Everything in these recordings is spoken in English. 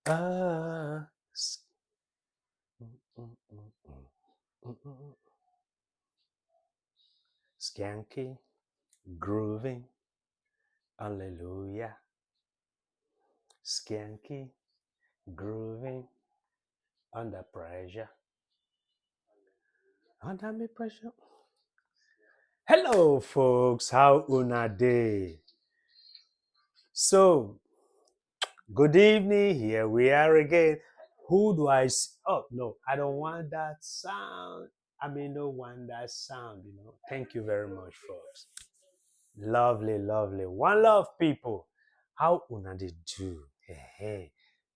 Ah, mm, mm, mm, mm, mm, mm. Skanky, grooving, hallelujah. Skanky, grooving, under pressure, under me pressure. Hello, folks. How una day? So, good evening. Here we are again. Who do I see? Oh no, I don't want that sound. I mean, no want that sound. Thank you very much, folks. Lovely, lovely. One love, people. How una they do? Hey,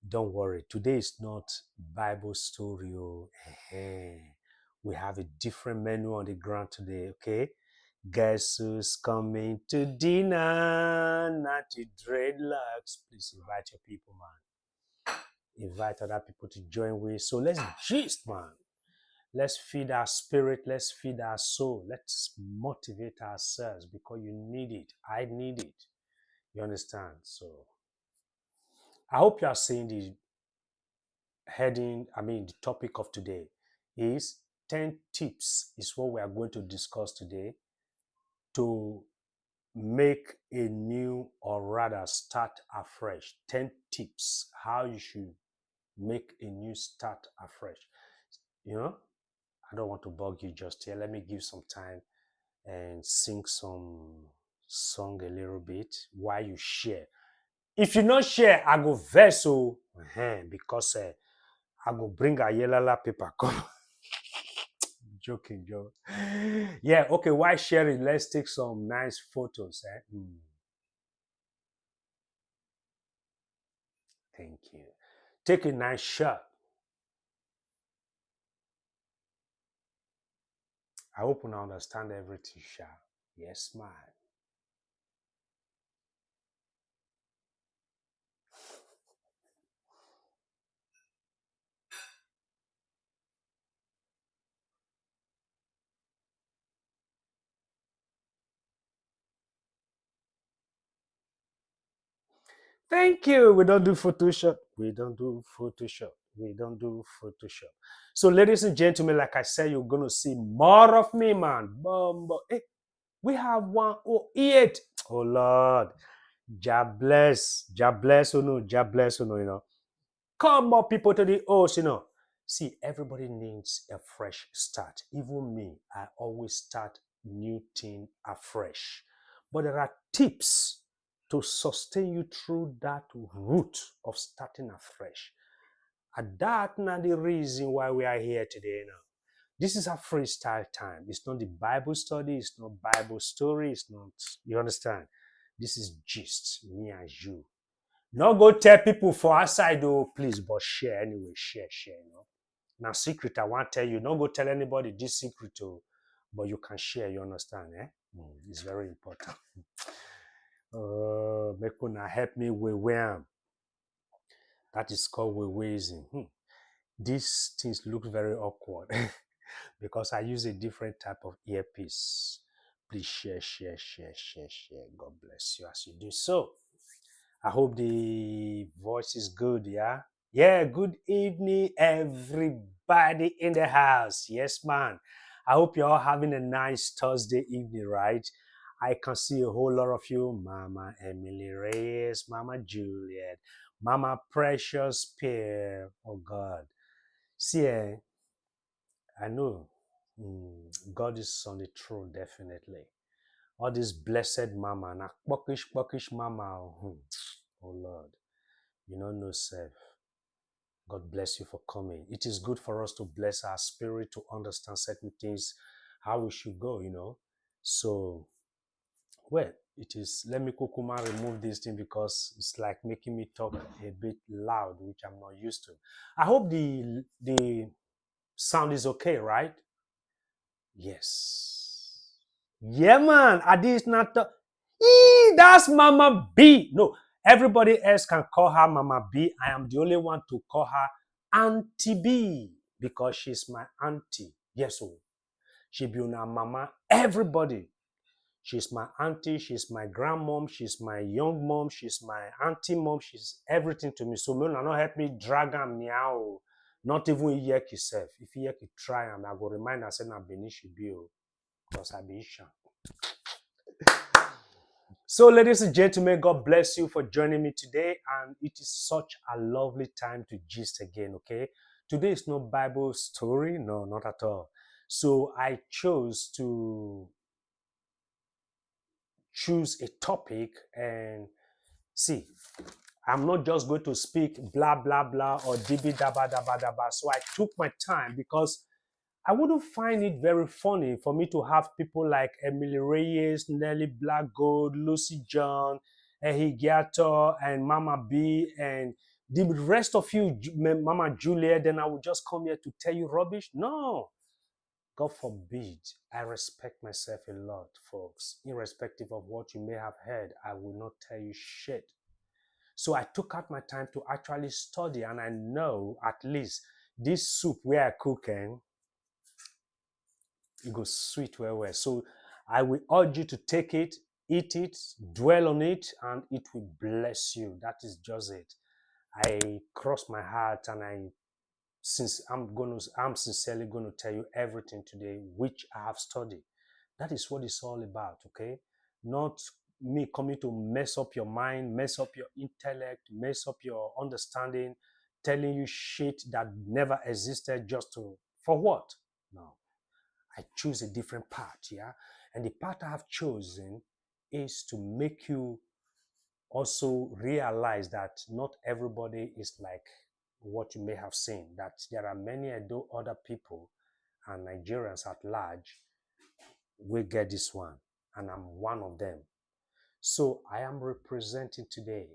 don't worry. Today is not Bible story. Oh. We have a different menu on the ground today. Okay. Guess who's coming to dinner? Not to dreadlocks. Please invite your people, man. Invite other people to join with. So let's gist, man. Let's feed our spirit. Let's feed our soul. Let's motivate ourselves because you need it. I need it. You understand? So I hope you are seeing the the topic of today is 10 tips is what we are going to discuss today to make a new or rather start afresh. 10 tips how you should make a new start afresh. You know, I don't want to bug you just here. Let me give some time and sing some song a little bit while you share. If you not share, I go vessel because I go bring a yellow paper. Come, joking, Joe. Yeah, okay. Why sharing? Let's take some nice photos. Thank you. Take a nice shot. I hope you understand everything, Sha. Yes, man. Thank you. We don't do Photoshop. We don't do Photoshop. We don't do Photoshop. So, ladies and gentlemen, like I said, you're gonna see more of me, man. Bumbo. Hey, we have 108. Oh Lord. God bless. God bless, God bless, Come more people to the host, See, everybody needs a fresh start. Even me, I always start new thing afresh. But there are tips to sustain you through that route of starting afresh. And that's not the reason why we are here today now. This is a freestyle time. It's not the Bible study, it's not Bible story, it's not, you understand? This is just me and you. Not go tell people for outside though, please, but share anyway. Share. Now, secret, I want to tell you, don't go tell anybody this secret, oh, but you can share, you understand, eh? It's very important. Make una help me with where that is called with waising. These things look very awkward because I use a different type of earpiece. Please share. God bless you as you do so. I hope the voice is good, yeah? Yeah, good evening, everybody in the house. Yes, man. I hope you're all having a nice Thursday evening, right? I can see a whole lot of you. Mama Emily Reyes, Mama Juliet, Mama Precious Pear. Oh, God. See, I know God is on the throne, definitely. All this blessed mama, na buckish mama. Oh, Lord. You know, no self. God bless you for coming. It is good for us to bless our spirit to understand certain things, how we should go, So, well, it is, let me kukuma remove this thing because it's like making me talk a bit loud, which I'm not used to. I hope the sound is okay, right? Yes. Yeah, man. Adi is not. That's Mama B. No, everybody else can call her Mama B. I am the only one to call her Auntie B because she's my auntie. Yes, oh. She be una mama. Everybody. She's my auntie, she's my grandmom, she's my young mom, she's my auntie mom, she's everything to me. So me not help me drag am meow. Not even yek yourself. If you try am, I go remind her say na Benin she be because I be Ishan. So, ladies and gentlemen, God bless you for joining me today. And it is such a lovely time to gist again, okay? Today is no Bible story. No, not at all. So, I chose to choose a topic and see, I'm not just going to speak blah, blah, blah or dibi daba daba daba. So, I took my time because I wouldn't find it very funny for me to have people like Emily Reyes, Nelly Blackgold, Lucy John, Ehigiato, and Mama B, and the rest of you, Mama Julia, then I would just come here to tell you rubbish. No, God forbid. I respect myself a lot, folks. Irrespective of what you may have heard, I will not tell you shit. So I took out my time to actually study, and I know at least this soup where I cook, it goes sweet well. So I will urge you to take it, eat it, dwell on it, and it will bless you. That is just it. I cross my heart and I'm sincerely gonna tell you everything today which I have studied. That is what it's all about, okay? Not me coming to mess up your mind, mess up your intellect, mess up your understanding, telling you shit that never existed just to for what? No. I choose a different path, yeah? And the path I have chosen is to make you also realize that not everybody is like what you may have seen, that there are many other people and Nigerians at large will get this one, and I'm one of them. So I am representing today,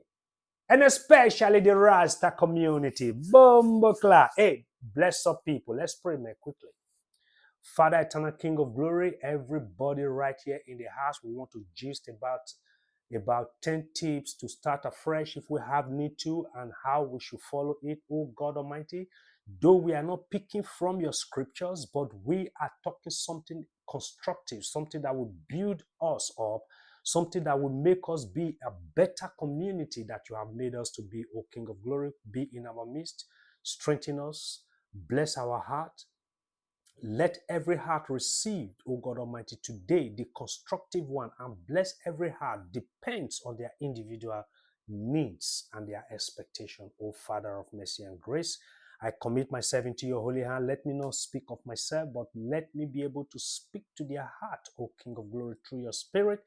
and especially the Rasta community. Bombokla. Hey, bless up people. Let's pray, man, quickly. Father, eternal King of glory, everybody right here in the house, we want to gist about 10 tips to start afresh if we have need to, and how we should follow it. Oh God Almighty, though we are not picking from your scriptures, but we are talking something constructive, something that will build us up, something that will make us be a better community that you have made us to be. Oh King of glory, be in our midst, strengthen us, bless our heart. Let every heart received, O God Almighty, today, the constructive one, and bless every heart depends on their individual needs and their expectation. O Father of mercy and grace, I commit myself into your holy hand. Let me not speak of myself, but let me be able to speak to their heart, O King of glory, through your spirit,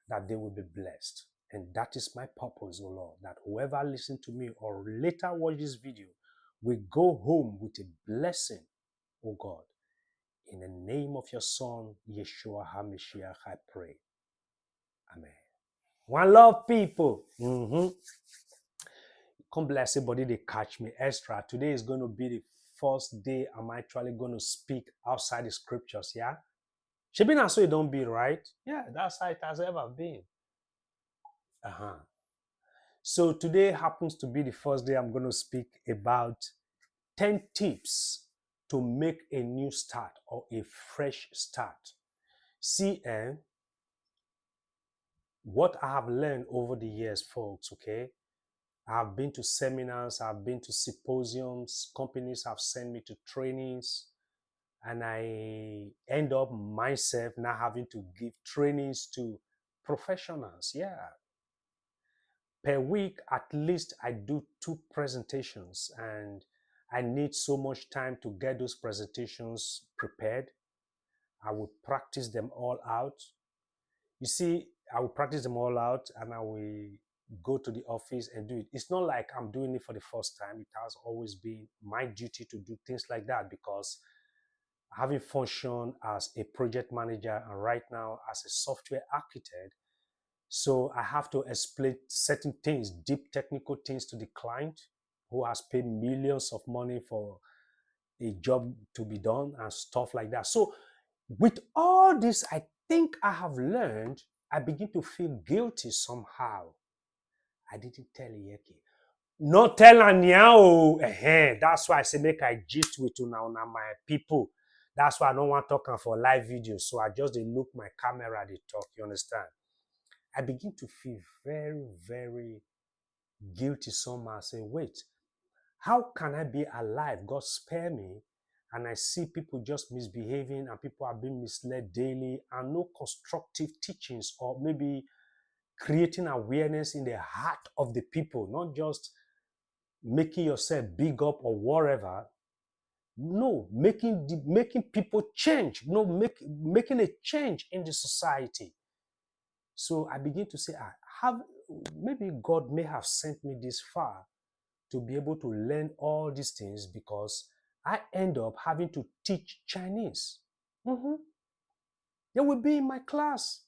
that they will be blessed. And that is my purpose, O Lord, that whoever listens to me or later watch this video will go home with a blessing, O God. In the name of your Son, Yeshua HaMashiach, I pray. Amen. One love, people. Come bless everybody, they catch me extra. Today is going to be the first day I'm actually going to speak outside the scriptures, yeah? Should be not so it don't be, right? Yeah, that's how it has ever been. So today happens to be the first day I'm going to speak about 10 tips to make a new start or a fresh start. See, what I have learned over the years, folks, okay? I've been to seminars, I've been to symposiums, companies have sent me to trainings, and I end up myself now having to give trainings to professionals. Yeah. Per week, at least I do 2 presentations, and I need so much time to get those presentations prepared. I will practice them all out. You see, I will practice them all out and I will go to the office and do it. It's not like I'm doing it for the first time. It has always been my duty to do things like that, because having functioned as a project manager and right now as a software architect, so I have to explain certain things, deep technical things to the client who has paid millions of money for a job to be done and stuff like that. So with all this, I think I have learned, I begin to feel guilty somehow. I didn't tell Yeke. Not tell her now. That's why I say make I gist with you now, my people. That's why I don't want talking for live video. So I just dey look my camera, they talk. You understand? I begin to feel very, very guilty somehow. I say, wait, how can I be alive? God spare me. And I see people just misbehaving and people are being misled daily and no constructive teachings or maybe creating awareness in the heart of the people, not just making yourself big up or whatever. No, making people change. No, making a change in the society. So I begin to say, I have maybe God may have sent me this far to be able to learn all these things because I end up having to teach Chinese. Mhm. They will be in my class.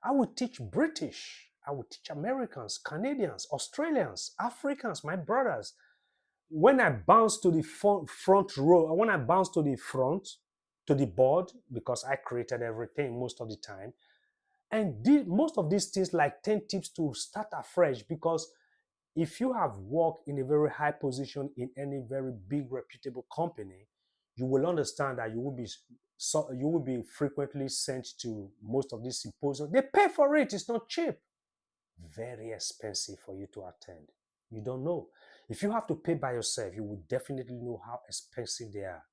I will teach British. I will teach Americans, Canadians, Australians, Africans, my brothers. When I bounce to the front row, when I bounce to the front, to the board, because I created everything most of the time, and most of these things like 10 tips to start afresh, because if you have worked in a very high position in any very big reputable company, you will understand that you will be frequently sent to most of these symposiums. They pay for it, it's not cheap. Very expensive for you to attend. You don't know. If you have to pay by yourself, you will definitely know how expensive they are.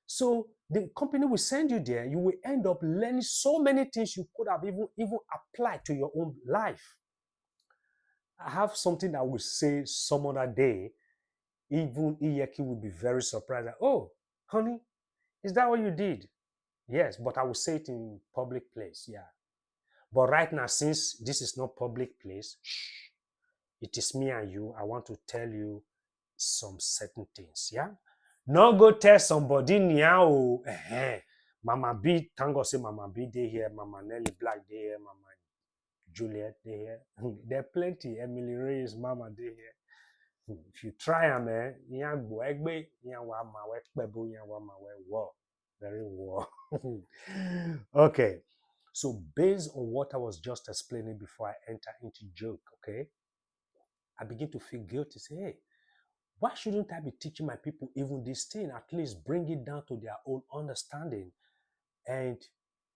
So the company will send you there. You will end up learning so many things you could have even applied to your own life. I have something I will say some other day. Even Iyeki will be very surprised. That, oh, honey, is that what you did? Yes, but I will say it in public place. Yeah. But right now, since this is not public place, shh, it is me and you. I want to tell you some certain things. Yeah. Not go tell somebody now. Mama B, thank God say Mama B they here, Mama Nelly Black they here, Mama Juliet they here. There are plenty. Emily Reyes, Mama they here. If you try them, very war. Okay. So based on what I was just explaining before I enter into joke, okay, I begin to feel guilty. Say, hey, why shouldn't I be teaching my people even this thing? At least bring it down to their own understanding. And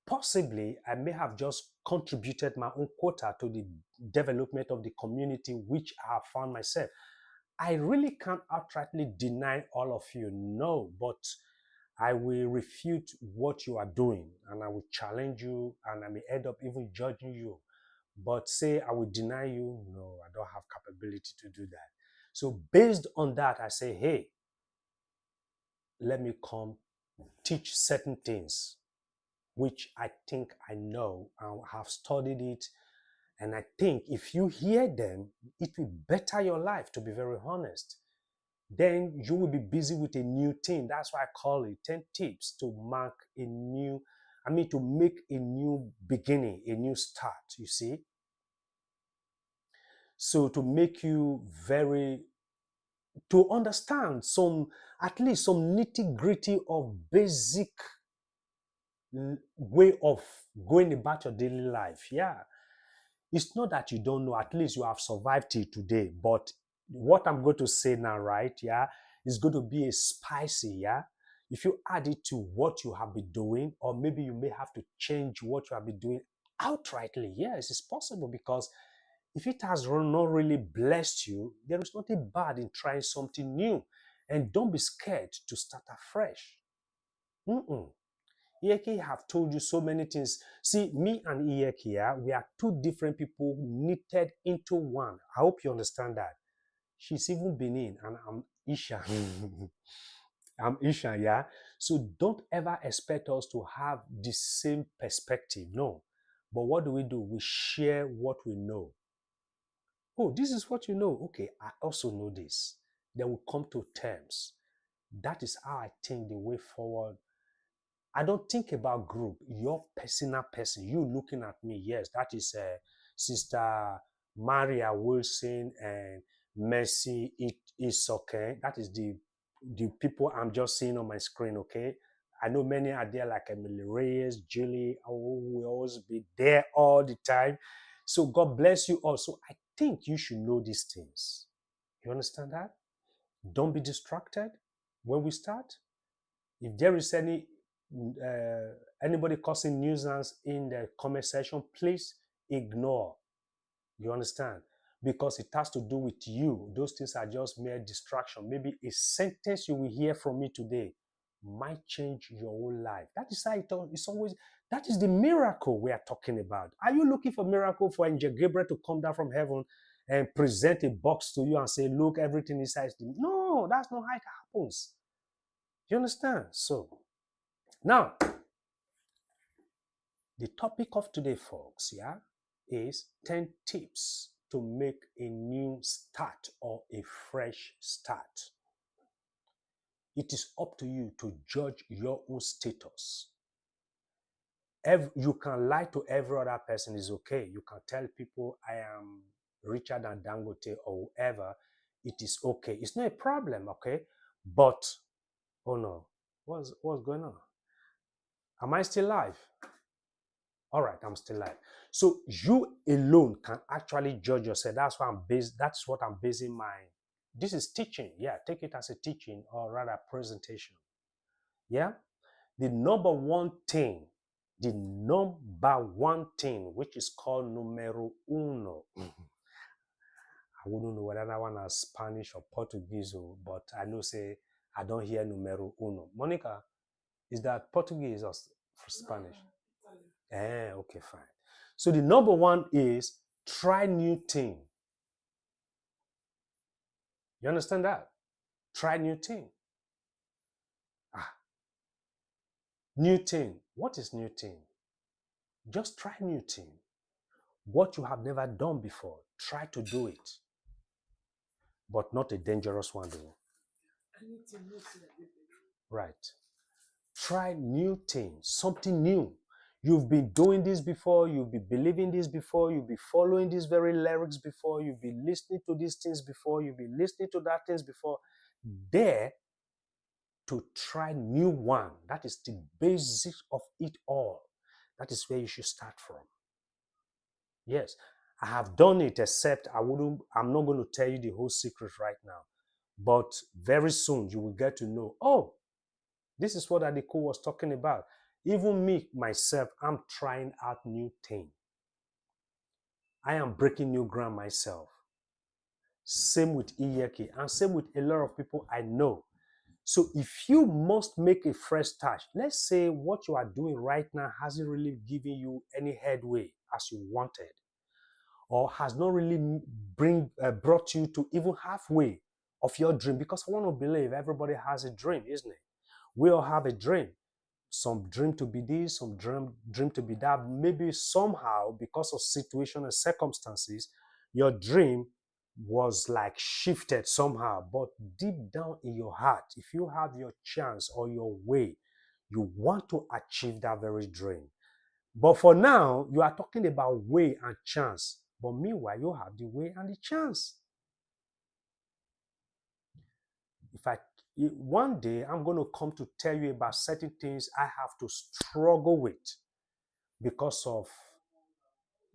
possibly I may have just contributed my own quota to the development of the community which I have found myself. I really can't outrightly deny all of you, no, but I will refute what you are doing and I will challenge you and I may end up even judging you. But say I will deny you, no, I don't have capability to do that. So based on that, I say, hey, let me come teach certain things which I think I know and have studied it. And I think if you hear them, it will better your life, to be very honest. Then you will be busy with a new thing. That's why I call it 10 tips to to make a new beginning, a new start, you see. So to make you to understand at least some nitty gritty of basic way of going about your daily life. Yeah. It's not that you don't know, at least you have survived till today. But what I'm going to say now, right? Yeah, is going to be a spicy, yeah. If you add it to what you have been doing, or maybe you may have to change what you have been doing outrightly, yes, it's possible because if it has not really blessed you, there is nothing bad in trying something new. And don't be scared to start afresh. Mm-mm. Iyeki have told you so many things. See, me and Iyeki, yeah, we are two different people knitted into one. I hope you understand that. She's even Benin and I'm Isha. I'm Isha, yeah. So don't ever expect us to have the same perspective. No. But what do? We share what we know. Oh, this is what you know. Okay, I also know this. Then we come to terms. That is how I think the way forward. I don't think about group. Your personal person, you looking at me. Yes, that is Sister Maria Wilson and Mercy Is okay. That is the people I'm just seeing on my screen. Okay, I know many are there like Emily Reyes, Julie. Oh, will always be there all the time. So God bless you all. So I think you should know these things. You understand that? Don't be distracted when we start. If there is any Anybody causing nuisance in the comment section, please ignore. You understand? Because it has to do with you. Those things are just mere distraction. Maybe a sentence you will hear from me today might change your whole life. That is how it's always, that is the miracle we are talking about. Are you looking for miracle for Angel Gabriel to come down from heaven and present a box to you and say, look, everything inside? No, that's not how it happens. You understand? So now, the topic of today, folks, yeah, is 10 tips to make a new start or a fresh start. It is up to you to judge your own status. You can lie to every other person, is okay. You can tell people I am richer than Dangote or whoever. It is okay. It's not a problem, okay? But, oh no, what's going on? Am I still live? All right, I'm still live. So you alone can actually judge yourself. That's what I'm basing my, this is teaching. Yeah, take it as a teaching or rather presentation. Yeah. The number one thing, which is called numero uno. I wouldn't know whether that one is Spanish or Portuguese, but I know say I don't hear numero uno. Monica, is that Portuguese or Spanish? Okay, fine. So the number one is try new thing. You understand that? Try new thing. New thing. What is new thing? Just try new thing. What you have never done before, try to do it. But not a dangerous one though. Right. Try new things, something new. You've been doing this before, you've been believing this before, you've been following these very lyrics before, you've been listening to these things before, you've been listening to that things before. Dare to try new one. That is the basic of it all. That is where you should start from. Yes, I have done it, except I'm not going to tell you the whole secret right now. But very soon you will get to know, oh, this is what Adiko was talking about. Even me, myself, I'm trying out new things. I am breaking new ground myself. Same with Iyeki, and same with a lot of people I know. So if you must make a fresh start, let's say what you are doing right now hasn't really given you any headway as you wanted, or has not really brought you to even halfway of your dream, because I want to believe everybody has a dream, isn't it? We all have a dream. Some dream to be this, some dream to be that. Maybe somehow, because of situation and circumstances, your dream was like shifted somehow. But deep down in your heart, if you have your chance or your way, you want to achieve that very dream. But for now, you are talking about way and chance. But meanwhile, you have the way and the chance. One day I'm going to come to tell you about certain things I have to struggle with because of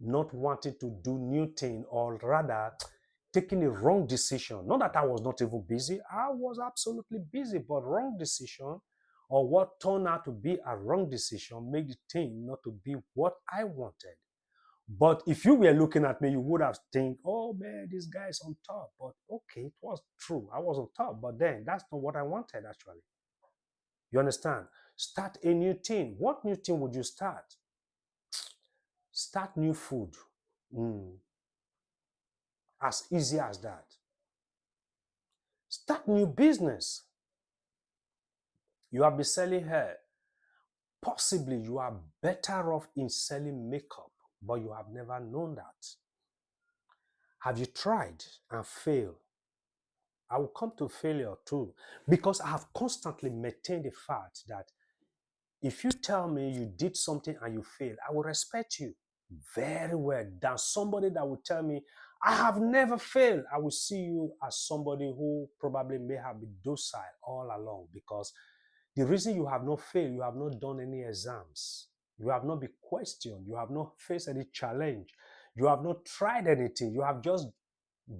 not wanting to do new thing, or rather taking a wrong decision. Not that I was not even busy. I was absolutely busy, but wrong decision, or what turned out to be a wrong decision, made the thing not to be what I wanted. But if you were looking at me, you would have think, oh man, this guy is on top. But okay, it was true. I was on top, but then that's not what I wanted actually. You understand? Start a new thing. What new thing would you start? Start new food. As easy as that. Start new business. You have been selling hair. Possibly you are better off in selling makeup, but you have never known that. Have you tried and failed? I will come to failure too, because I have constantly maintained the fact that if you tell me you did something and you failed, I will respect you very well than somebody that will tell me, I have never failed. I will see you as somebody who probably may have been docile all along, because the reason you have not failed, you have not done any exams. You have not been questioned. You have not faced any challenge. You have not tried anything. You have just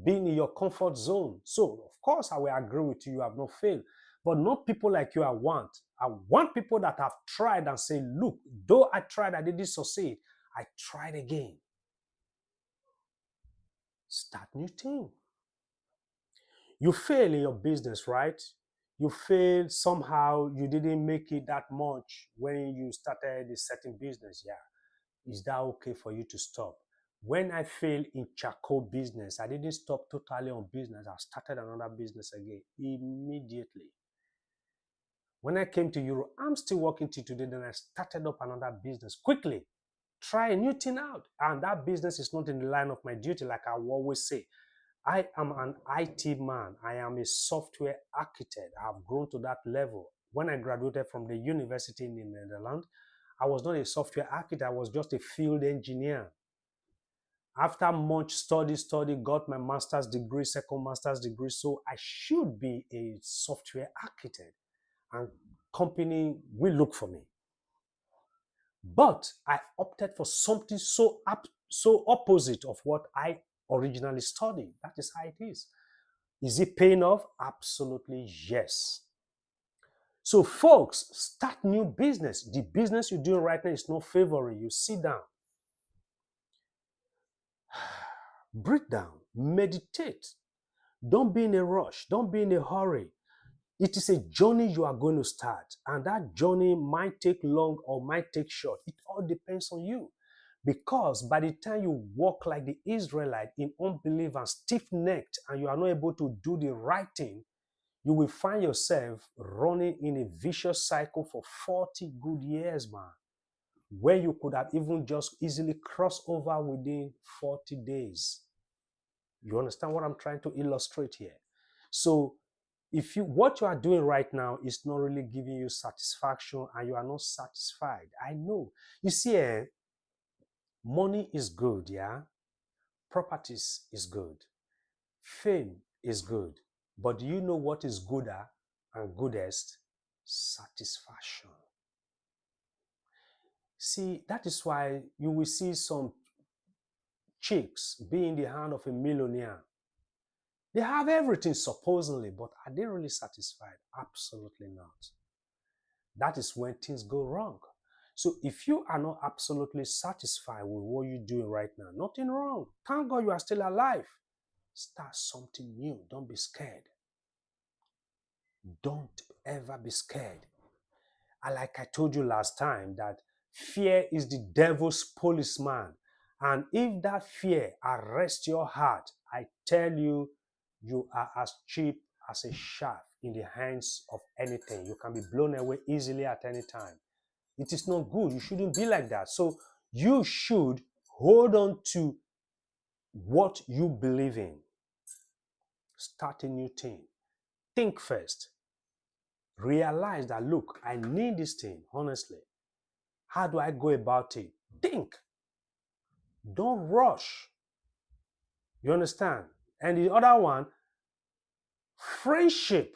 been in your comfort zone. So, of course, I will agree with you. You have not failed. But not people like you I want. I want people that have tried and say, look, though I tried, I didn't succeed. I tried again. Start new thing. You fail in your business, right? You fail somehow, you didn't make it that much when you started a certain business. Yeah. Is that okay for you to stop? When I failed in charcoal business, I didn't stop totally on business. I started another business again immediately. When I came to Europe, I'm still working till today. Then I started up another business quickly. Try a new thing out. And that business is not in the line of my duty, like I always say. I am an IT man. I am a software architect. I have grown to that level. When I graduated from the university in the Netherlands, I was not a software architect. I was just a field engineer. After much study, got my master's degree, second master's degree. So I should be a software architect, and company will look for me. But I opted for something so opposite of what I originally studied. That is how it is. Is it paying off? Absolutely yes. So folks, start new business. The business you're doing right now is not favoring you. Sit down. Breathe down. Meditate. Don't be in a rush. Don't be in a hurry. It is a journey you are going to start, and that journey might take long or might take short. It all depends on you. Because by the time you walk like the Israelite in unbelief and stiff-necked, and you are not able to do the right thing, you will find yourself running in a vicious cycle for 40 good years, man, where you could have even just easily crossed over within 40 days. You understand what I'm trying to illustrate here? So if what you are doing right now is not really giving you satisfaction and you are not satisfied, I know. You see, money is good, yeah? Properties is good. Fame is good. But do you know what is gooder and goodest? Satisfaction. See, that is why you will see some chicks be in the hand of a millionaire. They have everything supposedly, but are they really satisfied? Absolutely not. That is when things go wrong. So if you are not absolutely satisfied with what you're doing right now, nothing wrong. Thank God you are still alive. Start something new. Don't be scared. Don't ever be scared. And like I told you last time, that fear is the devil's policeman. And if that fear arrests your heart, I tell you, you are as cheap as a shaft in the hands of anything. You can be blown away easily at any time. It is not good. You shouldn't be like that. So you should hold on to what you believe in. Start a new thing. Think first. Realize that, look, I need this thing, honestly. How do I go about it? Think. Don't rush. You understand? And the other one, friendship.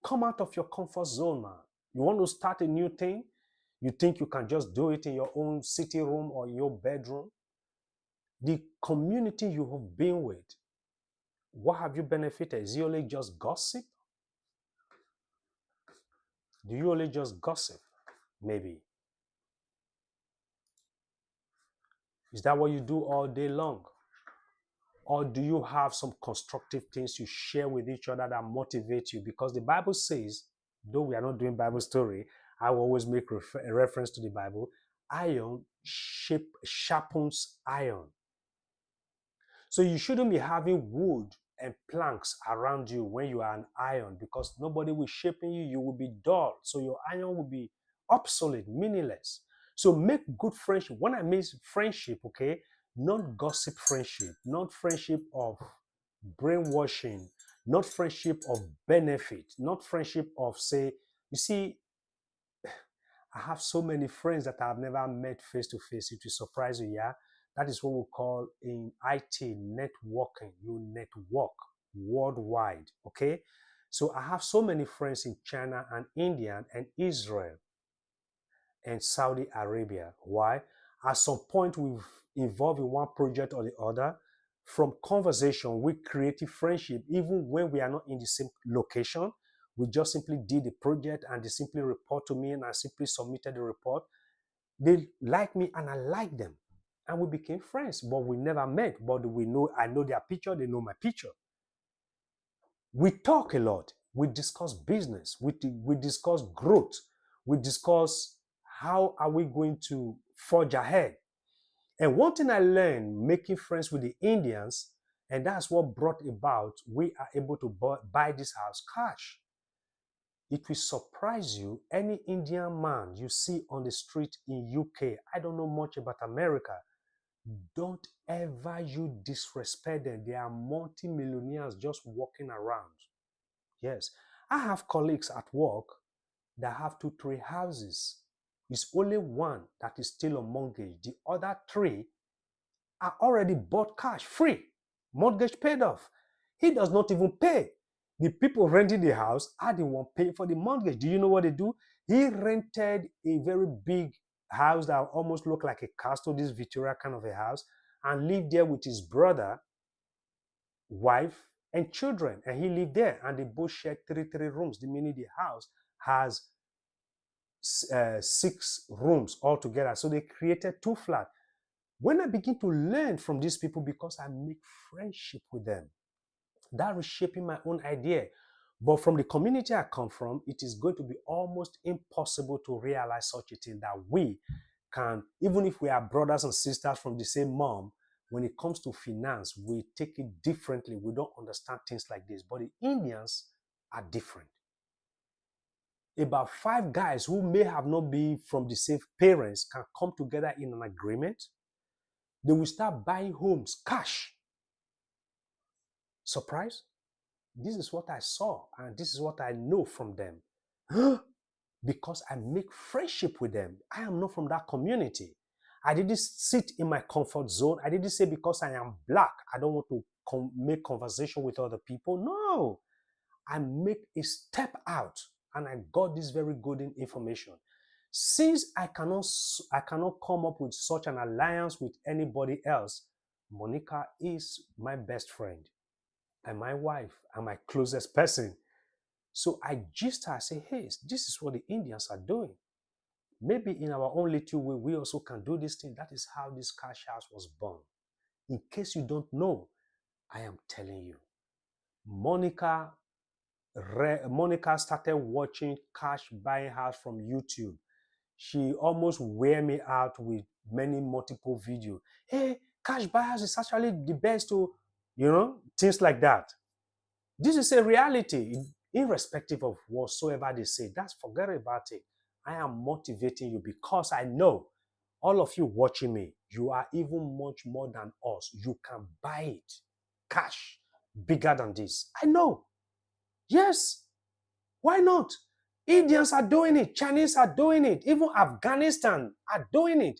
Come out of your comfort zone, man. You want to start a new thing? You think you can just do it in your own sitting room or your bedroom? The community you have been with, what have you benefited? Is it only just gossip? Do you only just gossip? Maybe. Is that what you do all day long? Or do you have some constructive things you share with each other that motivate you? Because the Bible says, though we are not doing Bible story, I will always make a reference to the Bible. Iron sharpens iron. So you shouldn't be having wood and planks around you when you are an iron, because nobody will shape you. You will be dull. So your iron will be obsolete, meaningless. So make good friendship. When I mean friendship, okay, not gossip friendship, not friendship of brainwashing, not friendship of benefit, not friendship of, say, you see, I have so many friends that I've never met face to face. It will surprise you, yeah? That is what we call in IT networking. You network worldwide, okay? So I have so many friends in China and India and Israel and Saudi Arabia. Why? At some point, we've involved in one project or the other. From conversation, we create a friendship, even when we are not in the same location. We just simply did the project and they simply report to me and I simply submitted the report. They like me and I like them. And we became friends, but we never met. But I know their picture, they know my picture. We talk a lot. We discuss business. We discuss growth. We discuss how are we going to forge ahead. And one thing I learned making friends with the Indians, and that's what brought about we are able to buy this house cash. It will surprise you. Any Indian man you see on the street in UK, I don't know much about America, don't ever you disrespect them. They are multi-millionaires just walking around. Yes. I have colleagues at work that have 2, 3 houses. It's only one that is still on mortgage. The other 3 are already bought cash, free, mortgage paid off. He does not even pay. The people renting the house are the one paying for the mortgage. Do you know what they do? He rented a very big house that almost looked like a castle, this Victoria kind of a house, and lived there with his brother, wife, and children. And he lived there, and they both shared 3 rooms. The meaning the house has 6 rooms altogether. So they created 2 flats. When I begin to learn from these people, because I make friendship with them, that is shaping my own idea. But from the community I come from, it is going to be almost impossible to realize such a thing that we can, even if we are brothers and sisters from the same mom, when it comes to finance, we take it differently. We don't understand things like this. But the Indians are different. About 5 guys who may have not been from the same parents can come together in an agreement. They will start buying homes cash. Surprise? This is what I saw, and this is what I know from them. Because I make friendship with them. I am not from that community. I didn't sit in my comfort zone. I didn't say because I am black, I don't want to make conversation with other people. No. I make a step out, and I got this very good information. Since I cannot come up with such an alliance with anybody else, Monica is my best friend and my wife and my closest person. So I gist her, say, hey, this is what the Indians are doing. Maybe in our own little way, we also can do this thing. That is how this cash house was born. In case you don't know, I am telling you. Monica started watching cash buying house from YouTube. She almost wear me out with many multiple videos. Hey, cash buyers is actually the best to, things like that. This is a reality, irrespective of whatsoever they say. That's forget about it. I am motivating you because I know all of you watching me, you are even much more than us. You can buy it cash, bigger than this. I know. Yes. Why not? Indians are doing it. Chinese are doing it. Even Afghanistan are doing it.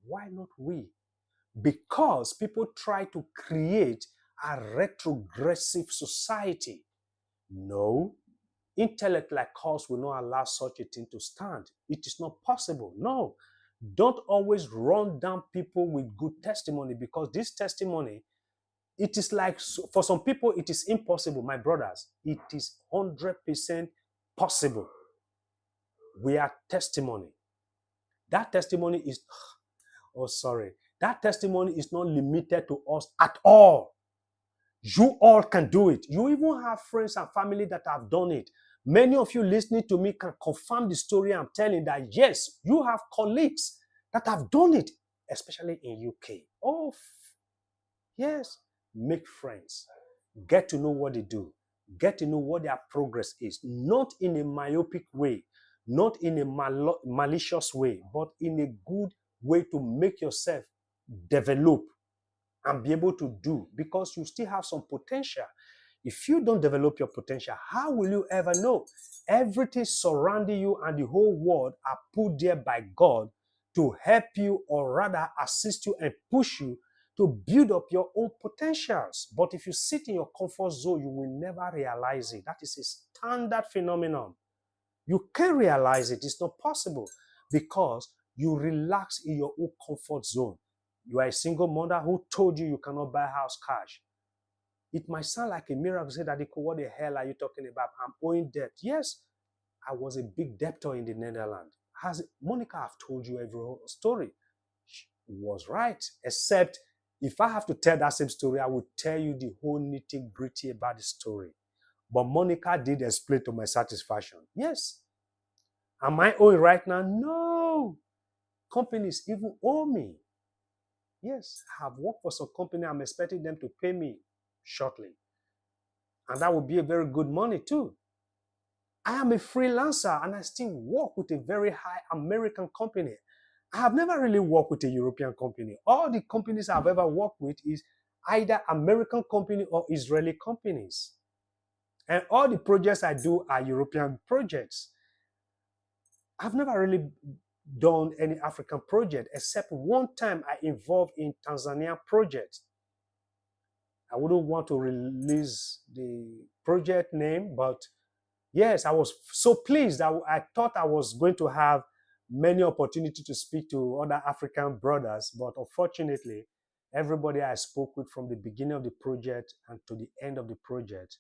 Why not we? Because people try to create a retrogressive society. No. Intellect like us will not allow such a thing to stand. It is not possible. No. Don't always run down people with good testimony, because this testimony, it is like, for some people, it is impossible. My brothers, it is 100% possible. We are testimony. That testimony is, that testimony is not limited to us at all. You all can do it. You even have friends and family that have done it. Many of you listening to me can confirm the story I'm telling, that yes, you have colleagues that have done it, especially in UK. Oh, yes. Make friends. Get to know what they do. Get to know what their progress is. Not in a myopic way, not in a malicious way, but in a good way to make yourself develop and be able to do, because you still have some potential. If you don't develop your potential, how will you ever know? Everything surrounding you and the whole world are put there by God to help you, or rather assist you and push you to build up your own potentials. But if you sit in your comfort zone, you will never realize it. That is a standard phenomenon. You can't realize it. It's not possible, because you relax in your own comfort zone. You are a single mother who told you you cannot buy a house cash. It might sound like a miracle. Say that, what the hell are you talking about? I'm owing debt. Yes, I was a big debtor in the Netherlands. Has Monica have told you every story? She was right, except if I have to tell that same story, I would tell you the whole nitty-gritty about the story. But Monica did explain to my satisfaction. Yes. Am I owing right now? No. Companies even owe me. Yes, I have worked for some company. I'm expecting them to pay me shortly. And that would be a very good money too. I am a freelancer and I still work with a very high American company. I have never really worked with a European company. All the companies I've ever worked with is either American company or Israeli companies. And all the projects I do are European projects. I've never really done any African project, except one time I involved in Tanzania project. I wouldn't want to release the project name, but yes, I was so pleased. I thought I was going to have many opportunities to speak to other African brothers, but unfortunately, everybody I spoke with from the beginning of the project and to the end of the project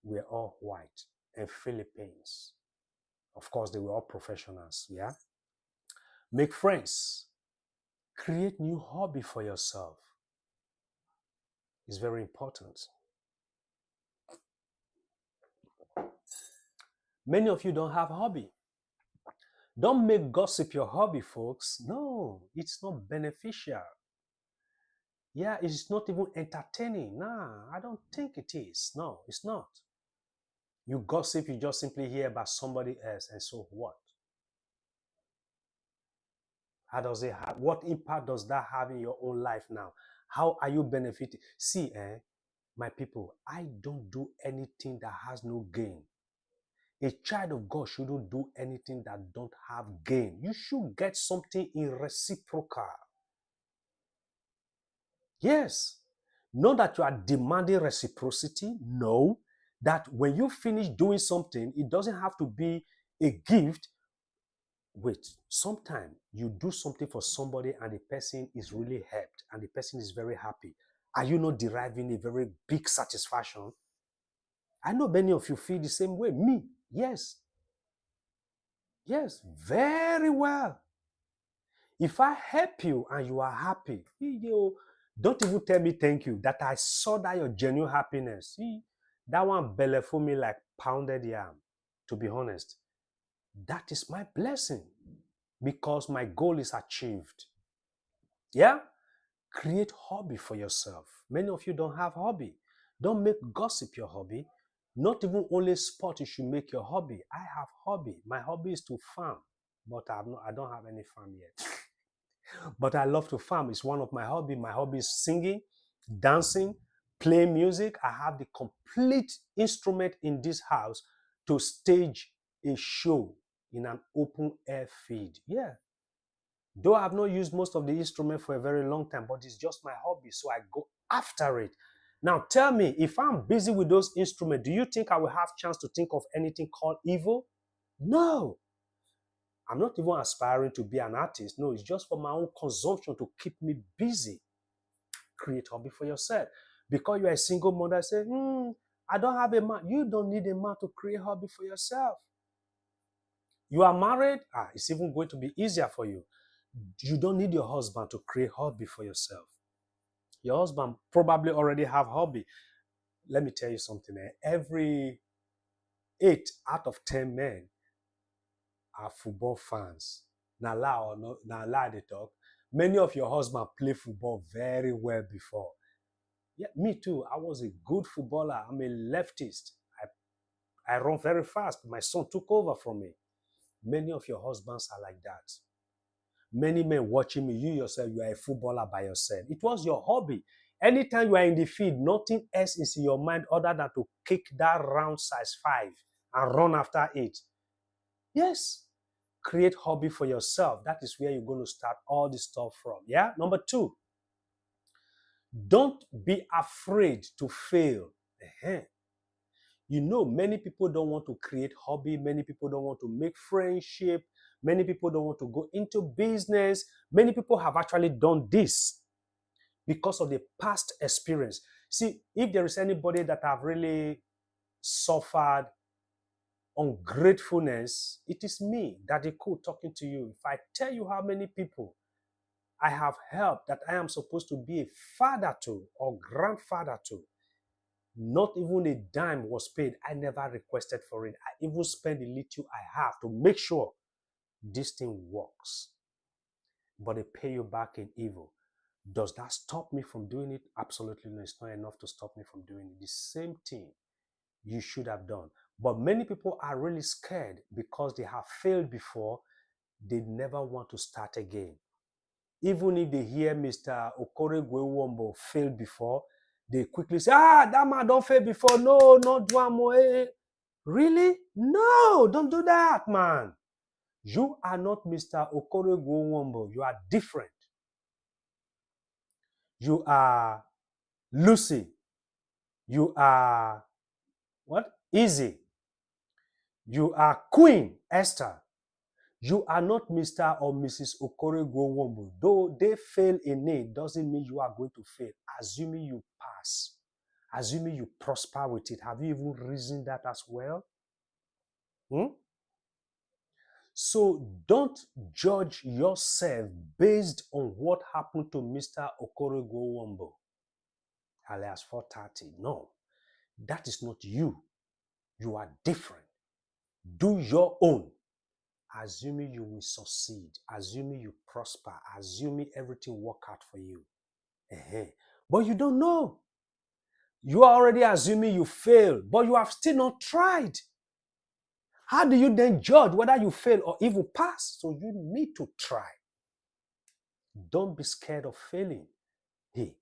were all white and Philippines. Of course, they were all professionals, yeah? Make friends. Create new hobby for yourself. It's very important. Many of you don't have hobby. Don't make gossip your hobby, folks. No, it's not beneficial. Yeah, it's not even entertaining. Nah, I don't think it is. No, it's not. You gossip, you just simply hear about somebody else, and so what? How does it have? What impact does that have in your own life now? How are you benefiting? See, my people, I don't do anything that has no gain. A child of God shouldn't do anything that don't have gain. You should get something in reciprocal. Yes. Not that you are demanding reciprocity. No. That when you finish doing something, it doesn't have to be a gift. Wait, sometimes you do something for somebody and the person is really helped and the person is very happy. Are you not deriving a very big satisfaction? I know many of you feel the same way. Me, yes. Yes, very well. If I help you and you are happy, don't even tell me thank you. That I saw that your genuine happiness. That one belly for me like pounded yam, to be honest. That is my blessing because my goal is achieved. Yeah? Create hobby for yourself. Many of you don't have hobby. Don't make gossip your hobby. Not even only sport you should make your hobby. I have hobby. My hobby is to farm, but I don't have any farm yet. But I love to farm. It's one of my hobby. My hobby is singing, dancing, playing music. I have the complete instrument in this house to stage a show in an open air field. Yeah. Though I have not used most of the instrument for a very long time, but it's just my hobby, so I go after it. Now tell me, if I'm busy with those instruments, do you think I will have chance to think of anything called evil? No. I'm not even aspiring to be an artist. No, it's just for my own consumption to keep me busy. Create hobby for yourself. Because you're a single mother, say, I don't have a man. You don't need a man to create hobby for yourself. You are married, it's even going to be easier for you. You don't need your husband to create hobby for yourself. Your husband probably already have hobby. Let me tell you something. Every 8 out of 10 men are football fans. Now lie they talk. Many of your husbands play football very well before. Yeah, me too. I was a good footballer. I'm a leftist. I run very fast. My son took over from me. Many of your husbands are like that. Many men watching me, you yourself, you are a footballer by yourself. It was your hobby. Anytime you are in the field, nothing else is in your mind other than to kick that round size 5 and run after it. Yes. Create hobby for yourself. That is where you're going to start all this stuff from. Yeah. Number 2, don't be afraid to fail. You know, many people don't want to create hobby. Many people don't want to make friendship. Many people don't want to go into business. Many people have actually done this because of the past experience. See, if there is anybody that have really suffered ungratefulness, it is me, Daddy Cool, talking to you. If I tell you how many people I have helped that I am supposed to be a father to or grandfather to, not even a dime was paid. I never requested for it. I even spend the little I have to make sure this thing works. But they pay you back in evil. Does that stop me from doing it? Absolutely no. It's not enough to stop me from doing it. The same thing you should have done. But many people are really scared because they have failed before. They never want to start again. Even if they hear Mr. Okoregwe failed before, they quickly say, that man don't fail before. No, not one more. Really? No, don't do that, man. You are not Mr. Okoregwe. You are different. You are Lucy. You are what? Easy. You are Queen Esther. You are not Mr. or Mrs. Okoregwe. Though they fail in it, doesn't mean you are going to fail. Assuming you pass, assuming you prosper with it. Have you even reasoned that as well? So don't judge yourself based on what happened to Mr. Okoregwe, alias 430. No, that is not you. You are different. Do your own. Assuming you will succeed, assuming you prosper, assuming everything work out for you. But you don't know. You are already assuming you fail, but you have still not tried. How do you then judge whether you fail or even pass? So you need to try. Don't be scared of failing. Hey,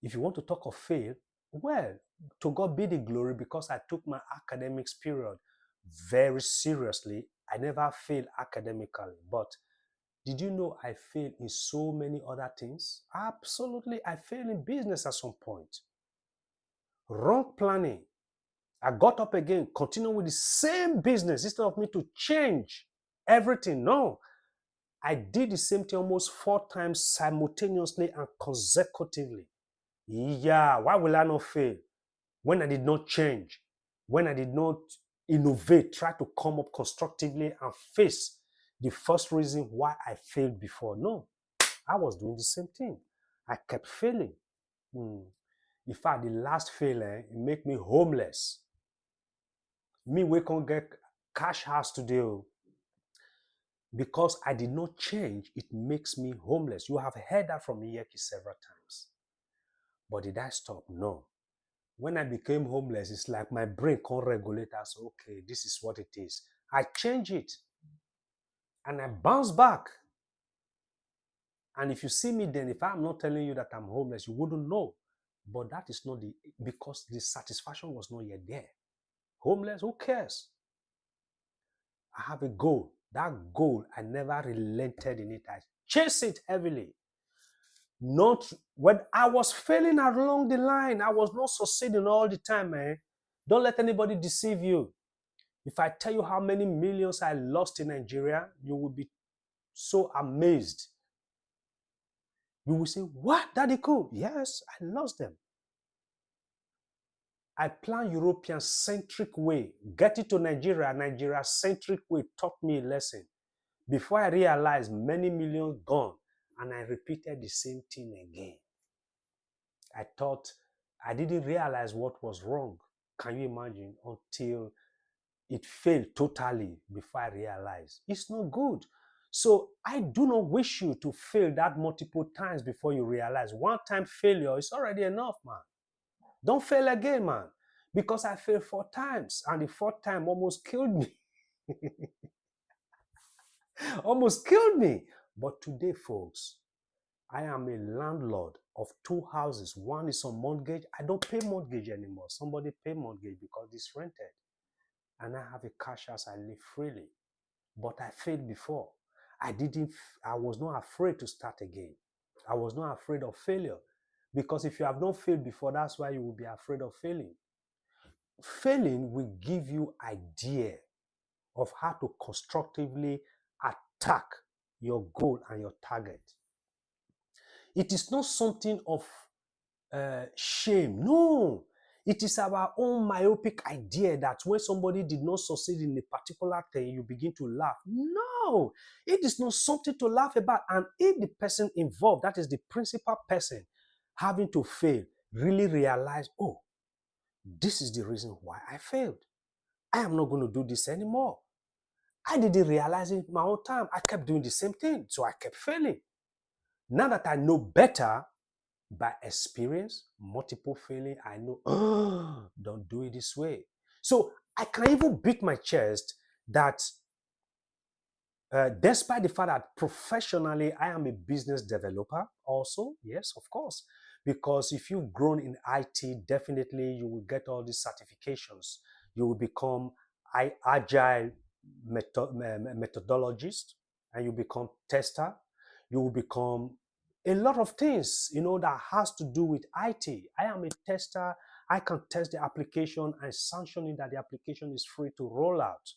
if you want to talk of fail, well, to God be the glory, because I took my academics period very seriously. I never failed academically, but did you know I failed in so many other things? Absolutely, I failed in business at some point. Wrong planning. I got up again, continuing with the same business instead of me to change everything. No, I did the same thing almost 4 times simultaneously and consecutively. Yeah, why will I not fail? When I did not change, when I did not innovate, try to come up constructively and face the first reason why I failed before. No, I was doing the same thing. I kept failing. In fact, the last failure, it made me homeless. Me, we can't get cash house today. Because I did not change, it makes me homeless. You have heard that from Iyeki several times. But did I stop? No. When I became homeless, it's like my brain can't regulate as, okay, this is what it is. I change it. And I bounce back. And if you see me then, if I'm not telling you that I'm homeless, you wouldn't know. But that is not because the satisfaction was not yet there. Homeless, who cares? I have a goal. That goal, I never relented in it. I chased it heavily. Not when I was failing along the line, I was not succeeding all the time, man. Don't let anybody deceive you. If I tell you how many millions I lost in Nigeria, you will be so amazed. You will say, what, Daddy Cool? Yes, I lost them. I plan European-centric way. Get it to Nigeria, Nigeria-centric way taught me a lesson. Before I realized many millions gone, and I repeated the same thing again. I thought I didn't realize what was wrong. Can you imagine? Until it failed totally before I realized. It's not good. So I do not wish you to fail that multiple times before you realize. One time failure is already enough, man. Don't fail again, man. Because I failed 4 times and the 4th time almost killed me. Almost killed me. But today, folks, I am a landlord of 2 houses. One is on mortgage. I don't pay mortgage anymore. Somebody pay mortgage because it's rented. And I have a cash house. I live freely. But I failed before. I was not afraid to start again. I was not afraid of failure. Because if you have not failed before, that's why you will be afraid of failing. Failing will give you idea of how to constructively attack your goal and your target. It is not something of shame. No, it is our own myopic idea that when somebody did not succeed in a particular thing, you begin to laugh. No, it is not something to laugh about. And if the person involved, that is the principal person having to fail, really realize, oh, this is the reason why I failed. I am not going to do this anymore. I didn't realize it my own time. I kept doing the same thing, so I kept failing. Now that I know better, by experience, multiple failing, I know, oh, don't do it this way. So I can even beat my chest that despite the fact that professionally I am a business developer also, yes, of course, because if you've grown in IT, definitely you will get all these certifications. You will become agile methodologist, and you become tester. You will become a lot of things, that has to do with IT. I am a tester. I can test the application and sanctioning that the application is free to roll out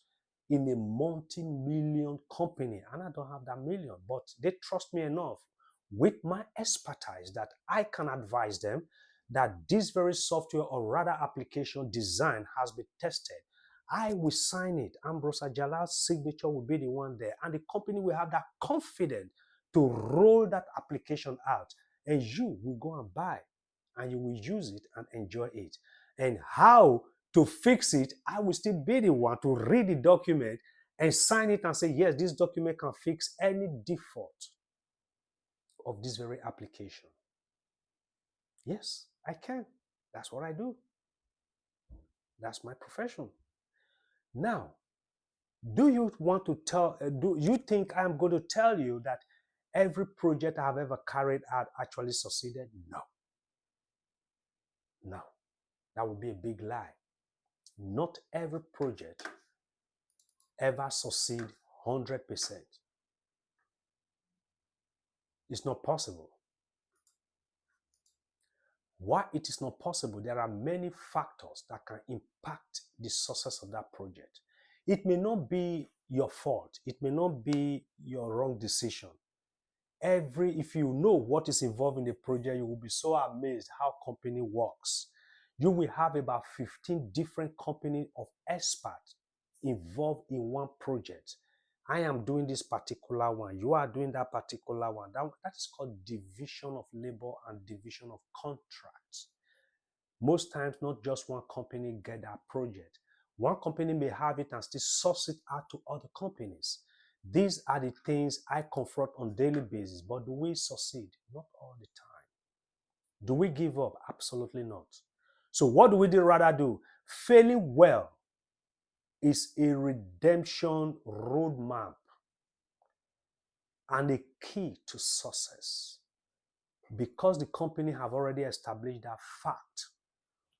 in a multi-million company, and I don't have that million, but they trust me enough with my expertise that I can advise them that this very software or rather application design has been tested. I will sign it. Ambrose Ajala's signature will be the one there, and the company will have that confidence to roll that application out, and you will go and buy, and you will use it and enjoy it. And how to fix it, I will still be the one to read the document and sign it and say, yes, this document can fix any default of this very application. Yes, I can. That's what I do. That's my profession. Now, do you want to do you think I'm going to tell you that every project I've ever carried out actually succeeded? No. No. That would be a big lie. Not every project ever succeed 100%. It's not possible. Why it is not possible? There are many factors that can impact the success of that project. It may not be your fault. It may not be your wrong decision. If you know what is involved in the project, you will be so amazed how company works. You will have about 15 different companies of experts involved in one project. I am doing this particular one. You are doing that particular one. That is called division of labor and division of contracts. Most times, not just one company get that project. One company may have it and still source it out to other companies. These are the things I confront on a daily basis. But do we succeed? Not all the time. Do we give up? Absolutely not. So what do we rather do? Failing well is a redemption roadmap and a key to success. Because the company have already established that fact,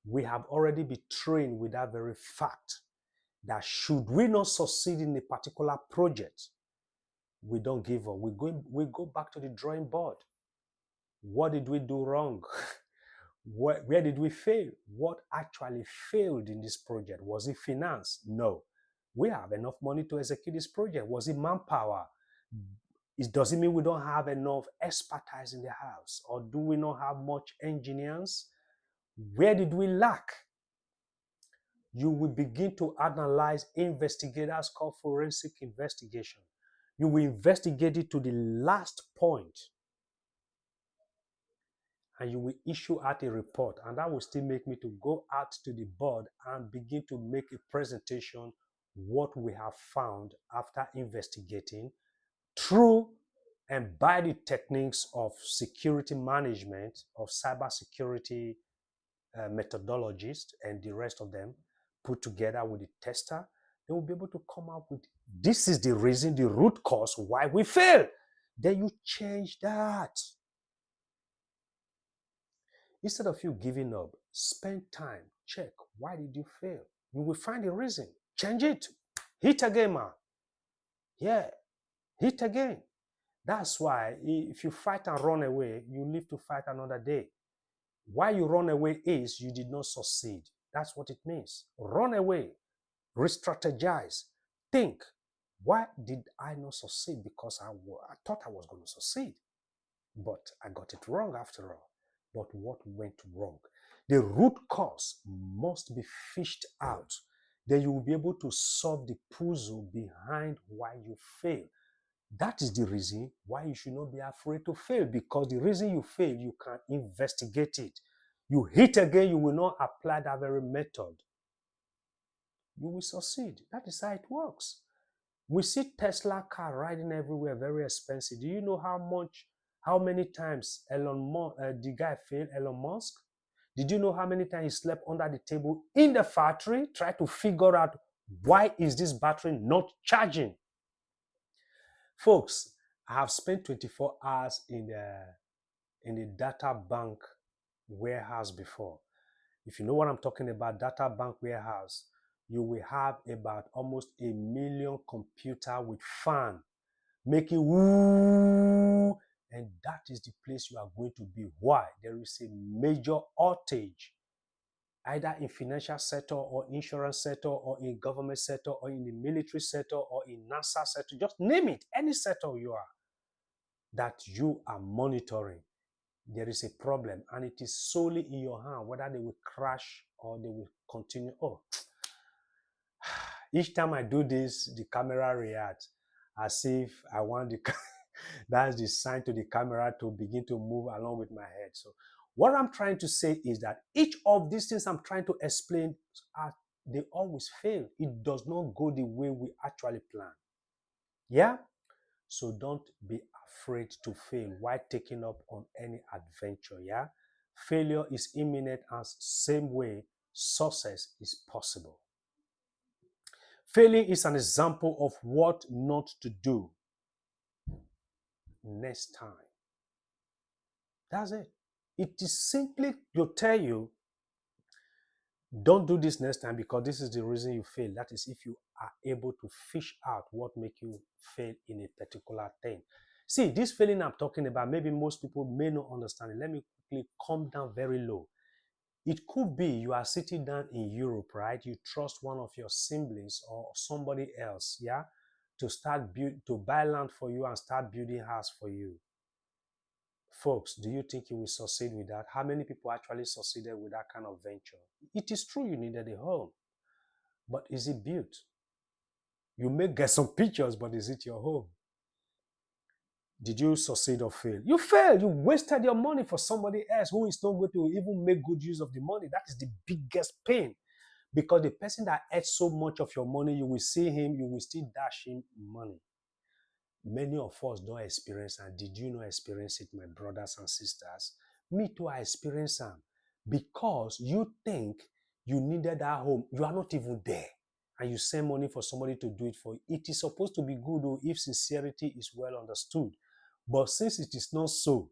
we have already been trained with that very fact that should we not succeed in a particular project, we don't give up. We go back to the drawing board. What did we do wrong? Where did we fail? What actually failed in this project? Was it finance? No. We have enough money to execute this project. Was it manpower? Does it mean we don't have enough expertise in the house? Or do we not have much engineers? Where did we lack? You will begin to analyze. Investigators call forensic investigation. You will investigate it to the last point, and you will issue out a report, and that will still make me to go out to the board and begin to make a presentation what we have found after investigating through and by the techniques of security management, of cybersecurity methodologists and the rest of them put together with the tester. They will be able to come up with, this is the reason, the root cause why we fail. Then you change that. Instead of you giving up, spend time, check, why did you fail? You will find the reason. Change it. Hit again, man. Yeah, hit again. That's why if you fight and run away, you live to fight another day. Why you run away is you did not succeed. That's what it means. Run away, re-strategize, think, why did I not succeed? Because I thought I was going to succeed, but I got it wrong after all. but what went wrong. The root cause must be fished out. Then you will be able to solve the puzzle behind why you fail. That is the reason why you should not be afraid to fail, because the reason you fail, you can investigate it. You hit again, you will not apply that very method. You will succeed. That is how it works. We see Tesla car riding everywhere, very expensive. Do you know how many times the guy failed, Elon Musk? Did you know how many times he slept under the table in the factory, try to figure out why is this battery not charging? Folks, I have spent 24 hours in the data bank warehouse before. If you know what I'm talking about, data bank warehouse, you will have about almost 1 million computer with fan making woo, and that is the place you are going to be. Why? There is a major outage, either in financial sector or insurance sector or in government sector or in the military sector or in NASA sector, just name it, any sector you are, that you are monitoring. There is a problem and it is solely in your hand whether they will crash or they will continue. Oh, each time I do this, the camera reacts as if I want the that's the sign to the camera to begin to move along with my head. So what I'm trying to say is that each of these things I'm trying to explain, they always fail. It does not go the way we actually plan. Yeah? So don't be afraid to fail while taking up on any adventure. Yeah? Failure is imminent, as same way success is possible. Failing is an example of what not to do next time. That's it. It is simply to tell you, don't do this next time because this is the reason you fail. That is if you are able to fish out what makes you fail in a particular thing. See, this failing I'm talking about, maybe most people may not understand it. Let me quickly come down very low. It could be you are sitting down in Europe, right? You trust one of your siblings or somebody else, yeah, to buy land for you and start building house for you. Folks, do you think you will succeed with that? How many people actually succeeded with that kind of venture? It is true you needed a home, but is it built? You may get some pictures, but is it your home? Did you succeed or fail? You failed. You wasted your money for somebody else who is not going to even make good use of the money. That is the biggest pain, because the person that ate so much of your money, you will see him, you will still dash him money. Many of us don't experience, and did you not experience it, my brothers and sisters? Me too, I experienced them. Because you think you needed that home, you are not even there. And you send money for somebody to do it for you. It is supposed to be good though, if sincerity is well understood. But since it is not so,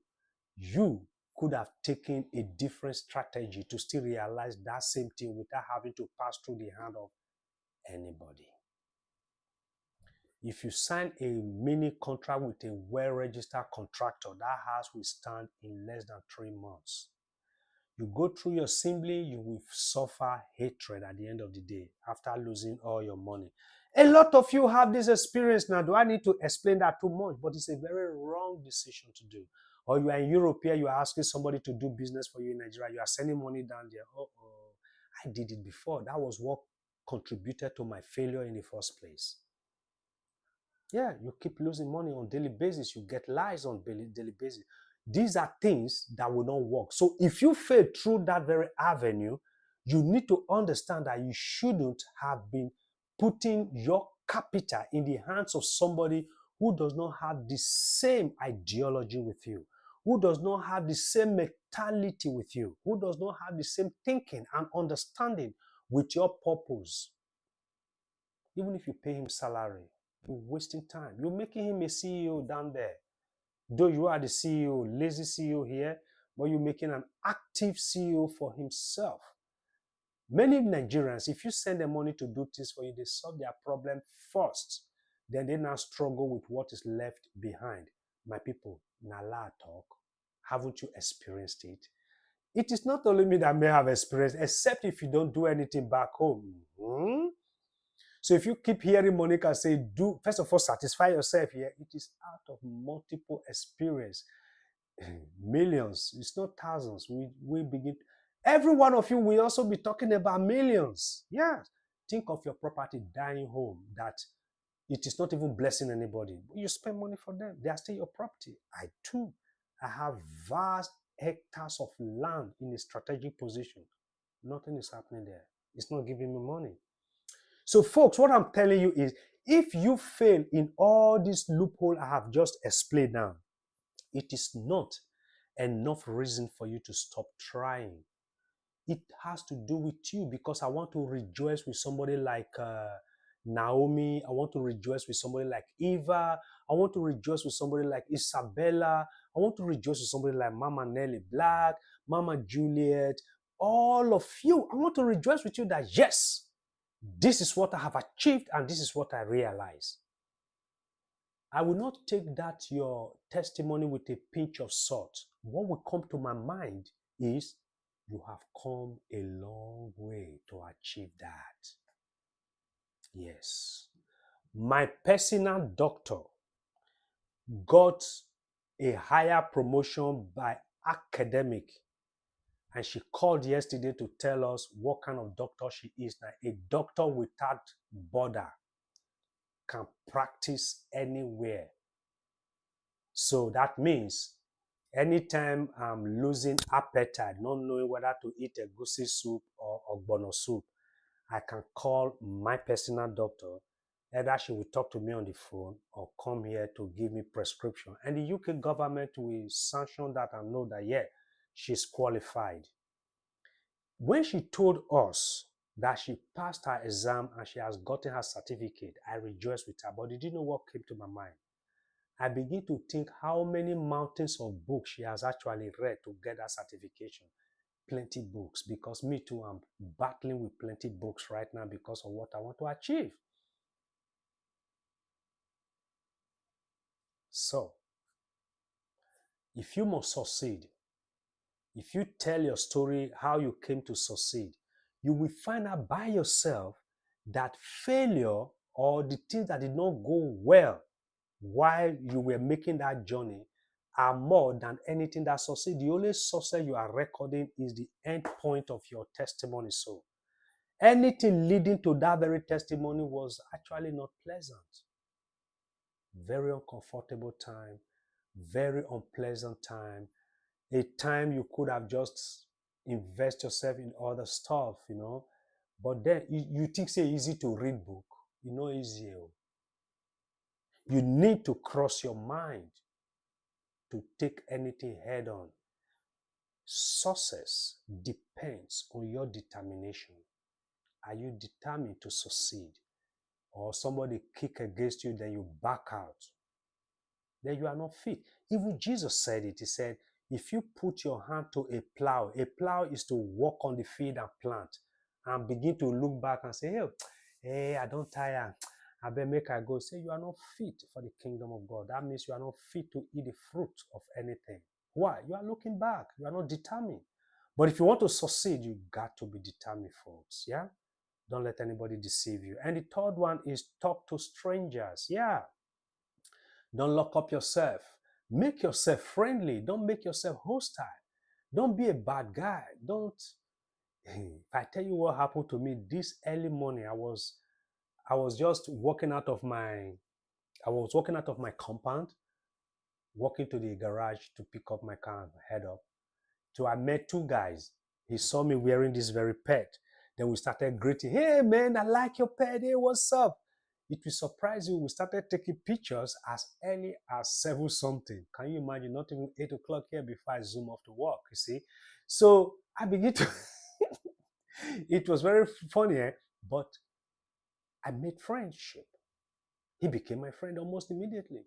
you could have taken a different strategy to still realize that same thing without having to pass through the hand of anybody. If you sign a mini contract with a well-registered contractor, that house will stand in less than 3 months. You go through your assembly, you will suffer hatred at the end of the day after losing all your money. A lot of you have this experience now. Do I need to explain that too much? But it's a very wrong decision to do. Or you are in Europe here, you are asking somebody to do business for you in Nigeria, you are sending money down there. Oh, I did it before. That was what contributed to my failure in the first place. Yeah, you keep losing money on daily basis. You get lies on daily basis. These are things that will not work. So if you fail through that very avenue, you need to understand that you shouldn't have been putting your capital in the hands of somebody who does not have the same ideology with you, who does not have the same mentality with you, who does not have the same thinking and understanding with your purpose. Even if you pay him salary, you're wasting time. You're making him a CEO down there. Though you are the CEO, lazy CEO here, but you're making an active CEO for himself. Many Nigerians, if you send them money to do things for you, they solve their problem first. Then they now struggle with what is left behind. My people, Nala talk. Haven't you experienced it? It is not only me that may have experienced, except if you don't do anything back home. So if you keep hearing Monica say, do, first of all, satisfy yourself here, it is out of multiple experience. Millions. It's not thousands. We begin. Every one of you will also be talking about millions. Yes. Think of your property dying home that it is not even blessing anybody. You spend money for them. They are still your property. I too. I have vast hectares of land in a strategic position. Nothing is happening there. It's not giving me money. So, folks, what I'm telling you is if you fail in all these loopholes I have just explained now, it is not enough reason for you to stop trying. It has to do with you because I want to rejoice with somebody like Naomi. I want to rejoice with somebody like Eva. I want to rejoice with somebody like Isabella. I want to rejoice with somebody like Mama Nelly Black, Mama Juliet, all of you. I want to rejoice with you that yes, this is what I have achieved and this is what I realize. I will not take that your testimony with a pinch of salt. What will come to my mind is you have come a long way to achieve that. Yes. My personal doctor got a higher promotion by academic, and she called yesterday to tell us what kind of doctor she is now. A doctor without border can practice anywhere. So that means anytime I'm losing appetite, not knowing whether to eat a goosey soup or ogbono soup, I can call my personal doctor. Either she will talk to me on the phone or come here to give me prescription. And the UK government will sanction that and know that, yeah, she's qualified. When she told us that she passed her exam and she has gotten her certificate, I rejoiced with her. But did you know what came to my mind? I begin to think how many mountains of books she has actually read to get that certification. Plenty books, because me too, I'm battling with plenty books right now because of what I want to achieve. So, if you must succeed, if you tell your story how you came to succeed, you will find out by yourself that failure or the things that did not go well while you were making that journey are more than anything that succeed. The only success you are recording is the end point of your testimony. So anything leading to that very testimony was actually not pleasant. Very uncomfortable time, very unpleasant time, a time you could have just invest yourself in other stuff, But then you think say easy to read book, easy. You need to cross your mind to take anything head on. Success depends on your determination. Are you determined to succeed? Or somebody kick against you, then you back out? Then you are not fit. Even Jesus said it. He said, if you put your hand to a plow is to walk on the field and plant and begin to look back and say, hey, I don't tire. I better make I go. Say you are not fit for the kingdom of God. That means you are not fit to eat the fruit of anything. Why? You are looking back. You are not determined. But if you want to succeed, you got to be determined, folks. Yeah? Don't let anybody deceive you. And the third one is talk to strangers. Yeah. Don't lock up yourself. Make yourself friendly. Don't make yourself hostile. Don't be a bad guy. Don't. If I tell you what happened to me this early morning, I was just walking out of my compound, walking to the garage to pick up my car and head up. So I met two guys. He saw me wearing this very pet. Then we started greeting. Hey man, I like your pet. Hey, what's up? It will surprise you. We started taking pictures as early as 7 something. Can you imagine? Not even 8 o'clock here before I zoom off to work, you see? So I begin to, it was very funny, but I made friendship. He became my friend almost immediately.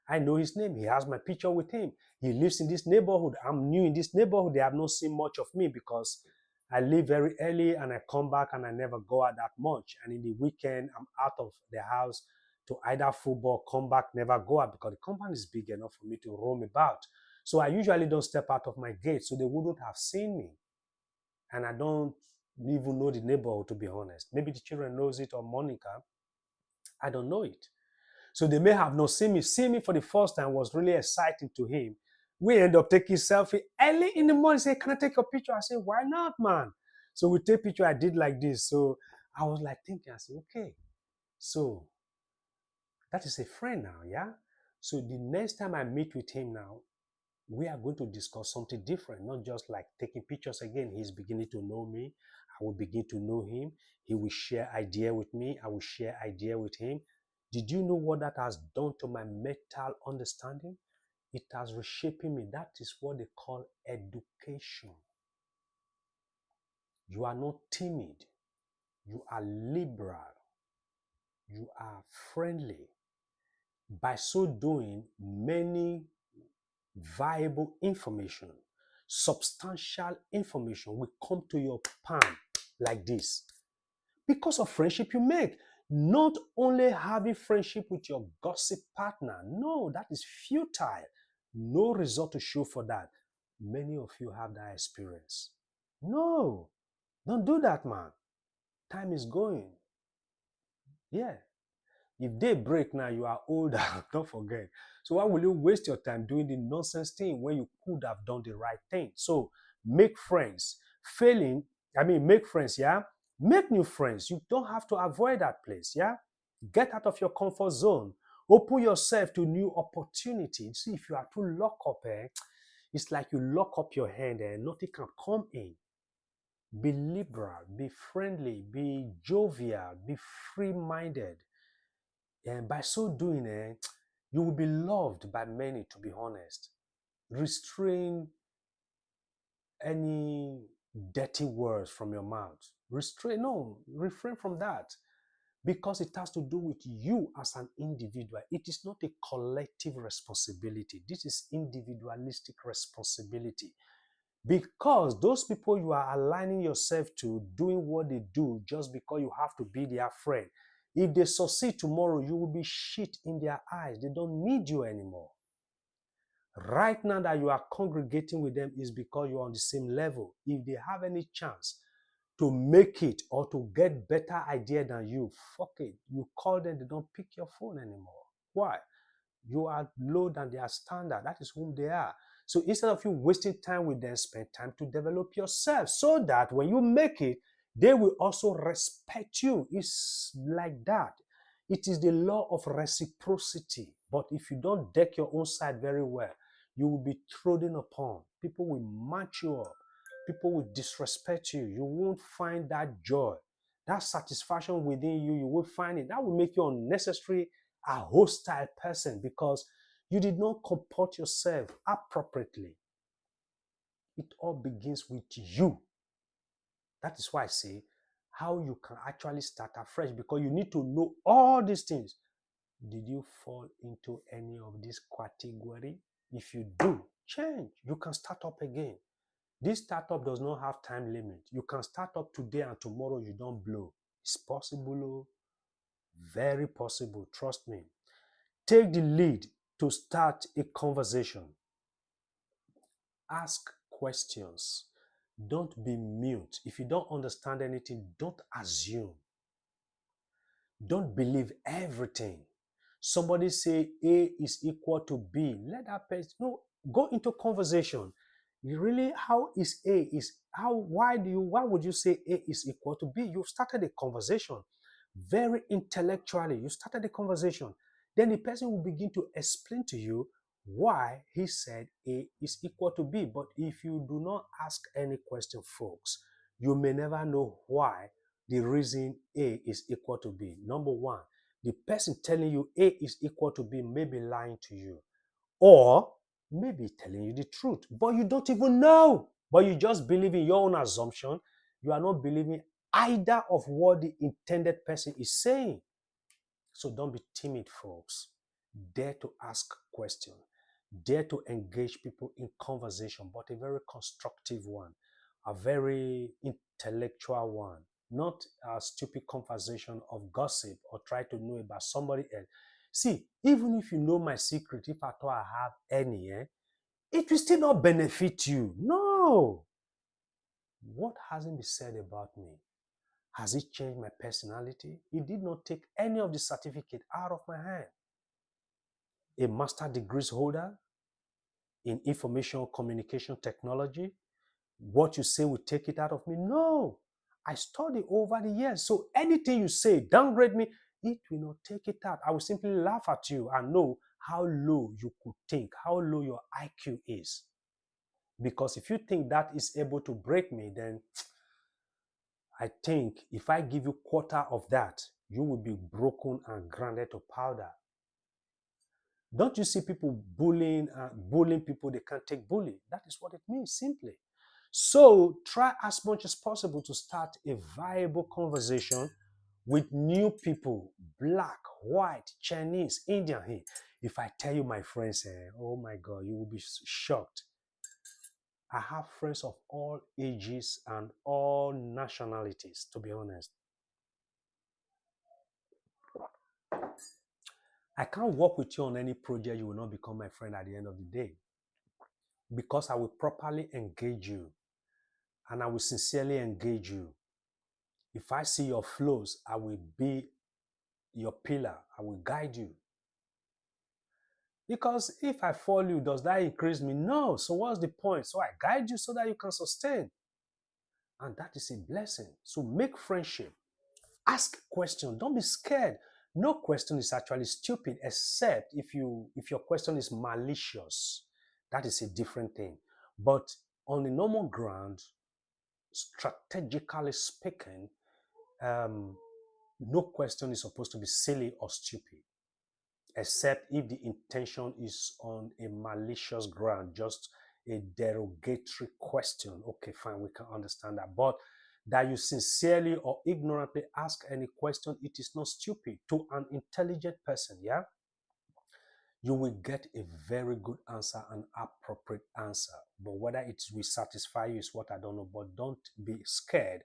I know his name. He has my picture with him. He lives in this neighborhood. I'm new in this neighborhood. They have not seen much of me because I leave very early and I come back and I never go out that much. And in the weekend, I'm out of the house to either football, come back, never go out because the compound is big enough for me to roam about. So I usually don't step out of my gate, so they wouldn't have seen me. And I don't even know the neighborhood, to be honest. Maybe the children knows it or Monica. I don't know it. So they may have not seen me. Seeing me for the first time was really exciting to him. We end up taking selfie early in the morning. Say, can I take a picture? I say, why not, man? So we take picture. I did like this. So I was like thinking, I said, okay. So that is a friend now, yeah? So the next time I meet with him now, we are going to discuss something different, not just like taking pictures again. He's beginning to know me. I will begin to know him. He will share idea with me. I will share idea with him. Did you know what that has done to my mental understanding? It has reshaping me. That is what they call education. You are not timid. You are liberal. You are friendly. By so doing, many viable information, substantial information will come to your palm like this because of friendship you make. Not only having friendship with your gossip partner, no, that is futile. No result to show for that. Many of you have that experience. No, don't do that, man. Time is going. Yeah. If they break now, you are older. Don't forget. So why will you waste your time doing the nonsense thing when you could have done the right thing? So make friends. Make friends, yeah? Make new friends. You don't have to avoid that place, yeah? Get out of your comfort zone. Open yourself to new opportunities. See, if you are too locked up, it's like you lock up your hand and nothing can come in. Be liberal, be friendly, be jovial, be free-minded. And by so doing, you will be loved by many, to be honest. Restrain any dirty words from your mouth. Refrain from that because it has to do with you as an individual. It is not a collective responsibility. This is individualistic responsibility. Because those people you are aligning yourself to doing what they do just because you have to be their friend. If they succeed tomorrow, you will be shit in their eyes. They don't need you anymore. Right now that you are congregating with them is because you're on the same level. If they have any chance to make it or to get better idea than you, fuck it. You call them, they don't pick your phone anymore. Why? You are low than their standard. That is whom they are. So instead of you wasting time with them, spend time to develop yourself so that when you make it, they will also respect you. It's like that. It is the law of reciprocity. But if you don't deck your own side very well, you will be trodden upon. People will match you up. People will disrespect you. You won't find that joy, that satisfaction within you. You will find it. That will make you unnecessary a hostile person because you did not comport yourself appropriately. It all begins with you. That is why I say how you can actually start afresh because you need to know all these things. Did you fall into any of this category? If you do, change. You can start up again. This startup does not have time limit. You can start up today and tomorrow you don't blow. It's possible, very possible. Trust me. Take the lead to start a conversation. Ask questions. Don't be mute. If you don't understand anything, don't assume. Don't believe everything. Somebody say A is equal to B. Let that person go into conversation. You really, how is A is how why would you say A is equal to B? You've started a conversation very intellectually. You started a conversation. Then the person will begin to explain to you why he said A is equal to B. But if you do not ask any question, folks, you may never know why the reason A is equal to B. Number one, the person telling you A is equal to B may be lying to you or maybe telling you the truth, but you don't even know. But you just believe in your own assumption. You are not believing either of what the intended person is saying. So don't be timid, folks. Dare to ask questions. Dare to engage people in conversation, but a very constructive one, a very intellectual one, not a stupid conversation of gossip or try to know about somebody else. See, even if you know my secret, if at all I have any, it will still not benefit you. No. What hasn't been said about me? Has it changed my personality? It did not take any of the certificate out of my hand. A master degrees holder, in information communication technology. What you say will take it out of me. No, I study over the years. So anything you say, downgrade me, it will not take it out. I will simply laugh at you and know how low you could think, how low your IQ is. Because if you think that is able to break me, then I think if I give you quarter of that, you will be broken and grounded to powder. Don't you see people bullying people they can't take bully? That is what it means simply. So try as much as possible to start a viable conversation with new people, black, white, Chinese, Indian. Hey, if I tell you my friends, oh my God, you will be shocked. I have friends of all ages and all nationalities, to be honest. I can't work with you on any project you will not become my friend at the end of the day because I will properly engage you and I will sincerely engage you. If I see your flaws, I will be your pillar. I will guide you. Because if I fall you, does that increase me? No. So what's the point? So I guide you so that you can sustain. And that is a blessing. So make friendship. Ask questions. Don't be scared. No question is actually stupid, except if your question is malicious. That is a different thing. But on the normal ground, strategically speaking, no question is supposed to be silly or stupid, except if the intention is on a malicious ground, just a derogatory question. Okay, fine, we can understand that. But that you sincerely or ignorantly ask any question, it is not stupid. To an intelligent person, yeah, you will get a very good answer, an appropriate answer. But whether it will satisfy you is what I don't know. But don't be scared.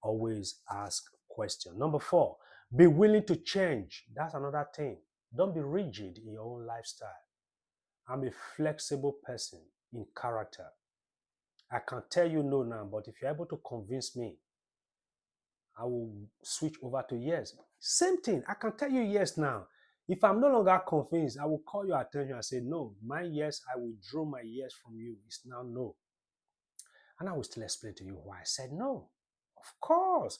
Always ask questions. Number 4, be willing to change. That's another thing. Don't be rigid in your own lifestyle. I'm a flexible person in character. I can tell you no now, but if you're able to convince me, I will switch over to yes. Same thing. I can tell you yes now. If I'm no longer convinced, I will call your attention and say, no, my yes, I withdraw my yes from you. It's now no. And I will still explain to you why I said no. Of course,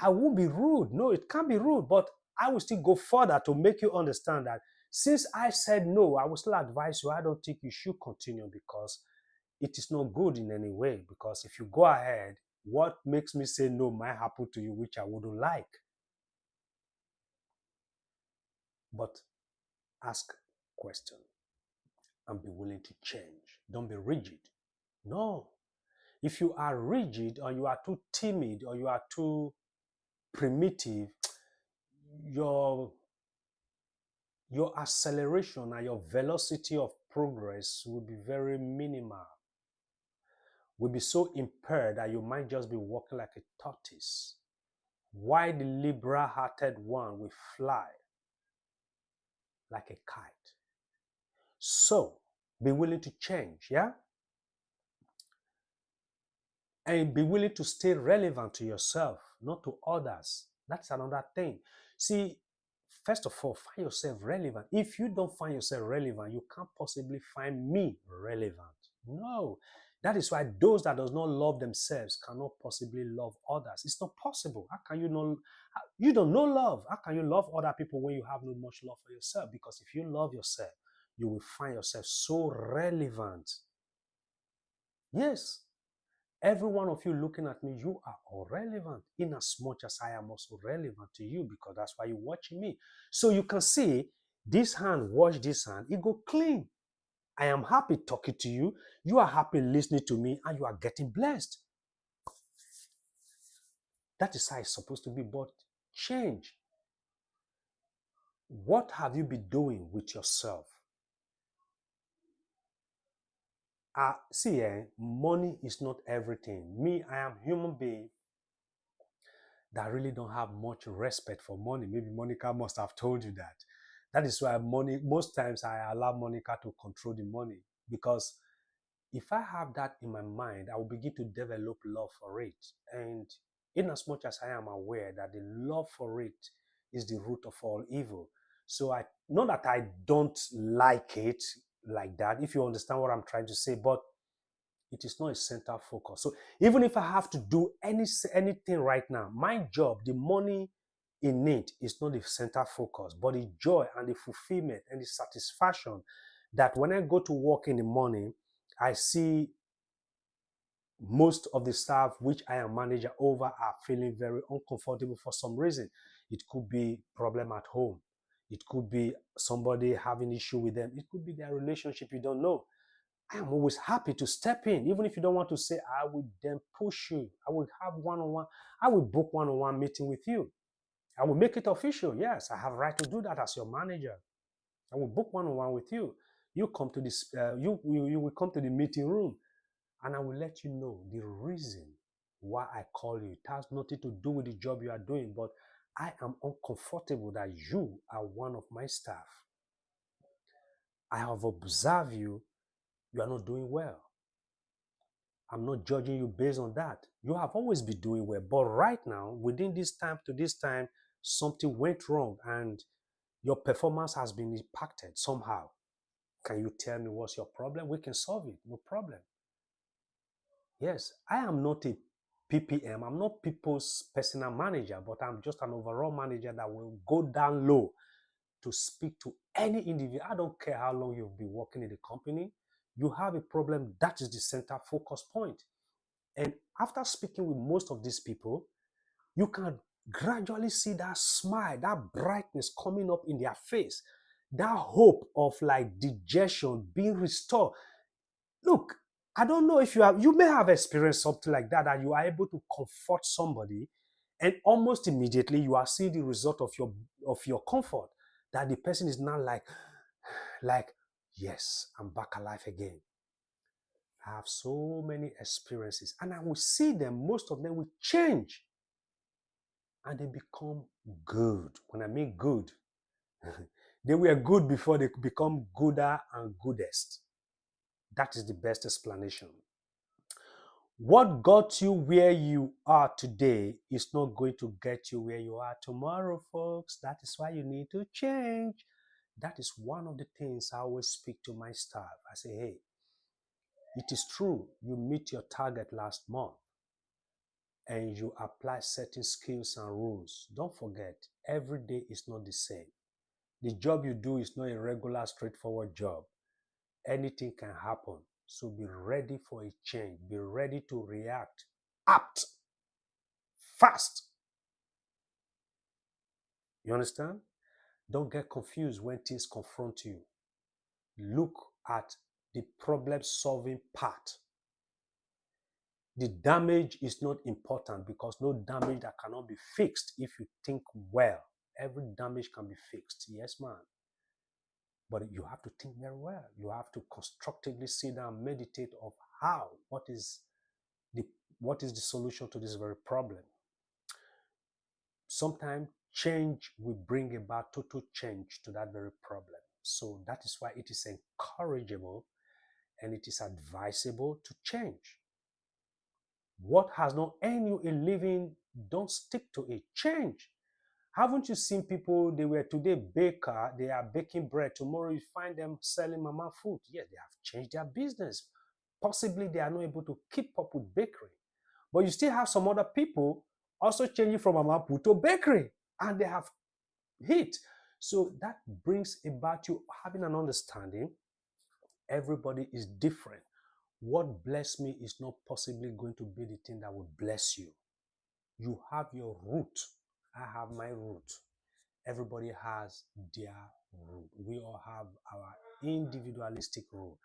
I won't be rude. No, it can't be rude, but I will still go further to make you understand that since I said no, I will still advise you. I don't think you should continue because it is not good in any way. Because if you go ahead, what makes me say no might happen to you, which I wouldn't like. But ask questions and be willing to change. Don't be rigid. No. If you are rigid or you are too timid or you are too primitive, your acceleration and your velocity of progress will be very minimal. Will be so impaired that you might just be walking like a tortoise. Why the liberal-hearted one will fly like a kite. So, be willing to change, yeah? And be willing to stay relevant to yourself, not to others. That's another thing. See, first of all, find yourself relevant. If you don't find yourself relevant, you can't possibly find me relevant. No. That is why those that does not love themselves cannot possibly love others. It's not possible. How can you know? You don't know love. How can you love other people when you have no much love for yourself? Because if you love yourself, you will find yourself so relevant. Yes. Every one of you looking at me, you are all relevant in as much as I am also relevant to you because that's why you're watching me. So you can see this hand, wash this hand, it go clean. I am happy talking to you. You are happy listening to me and you are getting blessed. That is how it's supposed to be, but change. What have you been doing with yourself? Money is not everything. Me, I am a human being that really don't have much respect for money. Maybe Monica must have told you that. That is why most times I allow Monica to control the money because if I have that in my mind, I will begin to develop love for it. And in as much as I am aware that the love for it is the root of all evil. So not that I don't like it, like that, if you understand what I'm trying to say, but it is not a center focus. So even if I have to do anything right now, my job, the money in it is not the center focus, but the joy and the fulfillment and the satisfaction that when I go to work in the morning, I see most of the staff which I am manager over are feeling very uncomfortable for some reason. It could be problem at home. It could be somebody having issue with them. It could be their relationship. You don't know. I am always happy to step in, even if you don't want to say, I will then push you. I will have one-on-one. I will book one-on-one meeting with you. I will make it official. Yes, I have right to do that as your manager. I will book one-on-one with you. You come to this. You will come to the meeting room, and I will let you know the reason why I call you. It has nothing to do with the job you are doing, but I am uncomfortable that you are one of my staff. I have observed you. You are not doing well. I'm not judging you based on that. You have always been doing well. But right now, within this time to this time, something went wrong and your performance has been impacted somehow. Can you tell me what's your problem? We can solve it. No problem. Yes, I am not a PPM. I'm not people's personal manager, but I'm just an overall manager that will go down low to speak to any individual. I don't care how long you've been working in the company. You have a problem. That is the center focus point. And after speaking with most of these people, you can gradually see that smile, that brightness coming up in their face, that hope of like digestion being restored. Look, I don't know if you may have experienced something like that, that you are able to comfort somebody, and almost immediately you are seeing the result of your comfort. That the person is now like, yes, I'm back alive again. I have so many experiences, and I will see them, most of them will change and they become good. When I mean good, they were good before they become gooder and goodest. That is the best explanation. What got you where you are today is not going to get you where you are tomorrow, folks. That is why you need to change. That is one of the things I always speak to my staff. I say, hey, it is true you meet your target last month and you apply certain skills and rules. Don't forget, every day is not the same. The job you do is not a regular, straightforward job. Anything can happen. So be ready for a change. Be ready to react. Act fast. You understand? Don't get confused when things confront you. Look at the problem solving part. The damage is not important because no damage that cannot be fixed if you think well. Every damage can be fixed. Yes, man. But you have to think very well. You have to constructively sit down and meditate of how, the what is the solution to this very problem. Sometimes change will bring about total change to that very problem. So that is why it is encourageable and it is advisable to change. What has not earned you a living, don't stick to it. Change. Haven't you seen people, they were today baker, they are baking bread. Tomorrow you find them selling mama food. Yes, they have changed their business. Possibly they are not able to keep up with bakery. But you still have some other people also changing from mama food to bakery, and they have hit. So that brings about you having an understanding. Everybody is different. What bless me is not possibly going to be the thing that will bless you. You have your root. I have my root. Everybody has their root. We all have our individualistic root.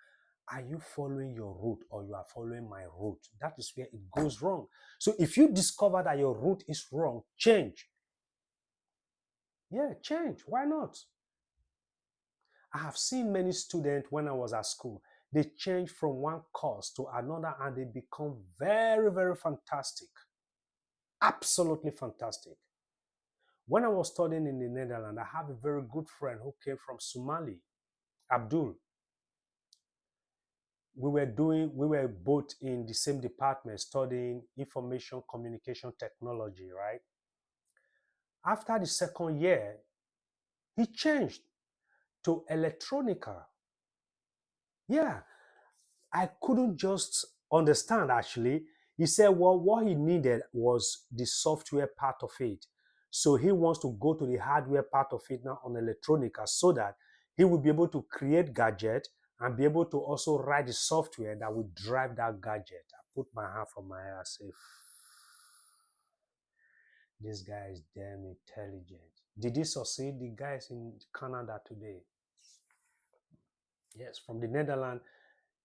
Are you following your root or you are following my root? That is where it goes wrong. So if you discover that your root is wrong, change. Yeah, change. Why not? I have seen many students when I was at school, they change from one course to another and they become very, very fantastic. Absolutely fantastic. When I was studying in the Netherlands, I have a very good friend who came from Somali, Abdul. We were both in the same department studying information communication technology, right? After the second year, he changed to electronica. Yeah, I couldn't just understand actually. He said, well, what he needed was the software part of it. So he wants to go to the hardware part of it now on electronica so that he will be able to create gadget and be able to also write the software that will drive that gadget. I put my hand on my head and say, this guy is damn intelligent. Did he succeed? The guys in Canada today. Yes, from the Netherlands.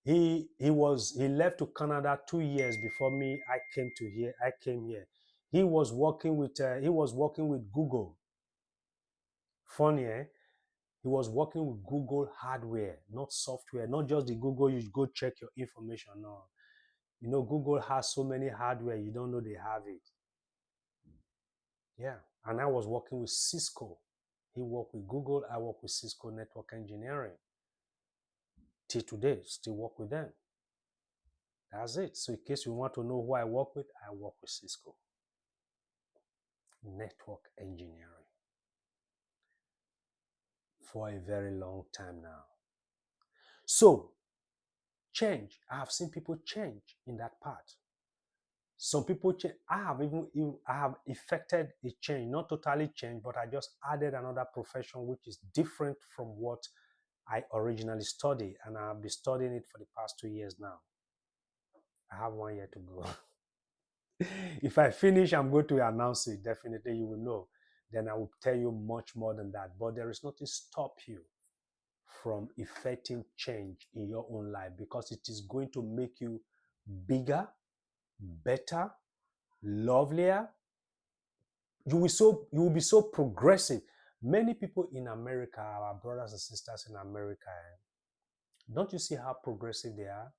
He left to Canada 2 years before me. I came here. He was working with Google. Funny, eh? He was working with Google hardware, not software, not just the Google you go check your information. No, you know Google has so many hardware you don't know they have it. Yeah, and I was working with Cisco. He worked with Google. I work with Cisco Network Engineering. Till today, still work with them. That's it. So in case you want to know who I work with Cisco Network Engineering for a very long time now. So change. I have seen people change in that part. Some people change. I have effected a change, not totally changed, but I just added another profession which is different from what I originally studied, and I've been studying it for the past 2 years now. I have 1 year to go. If I finish, I'm going to announce it. Definitely, you will know. Then I will tell you much more than that. But there is nothing stop you from effecting change in your own life because it is going to make you bigger, better, lovelier. You will be so progressive. Many people in America, our brothers and sisters in America, don't you see how progressive they are?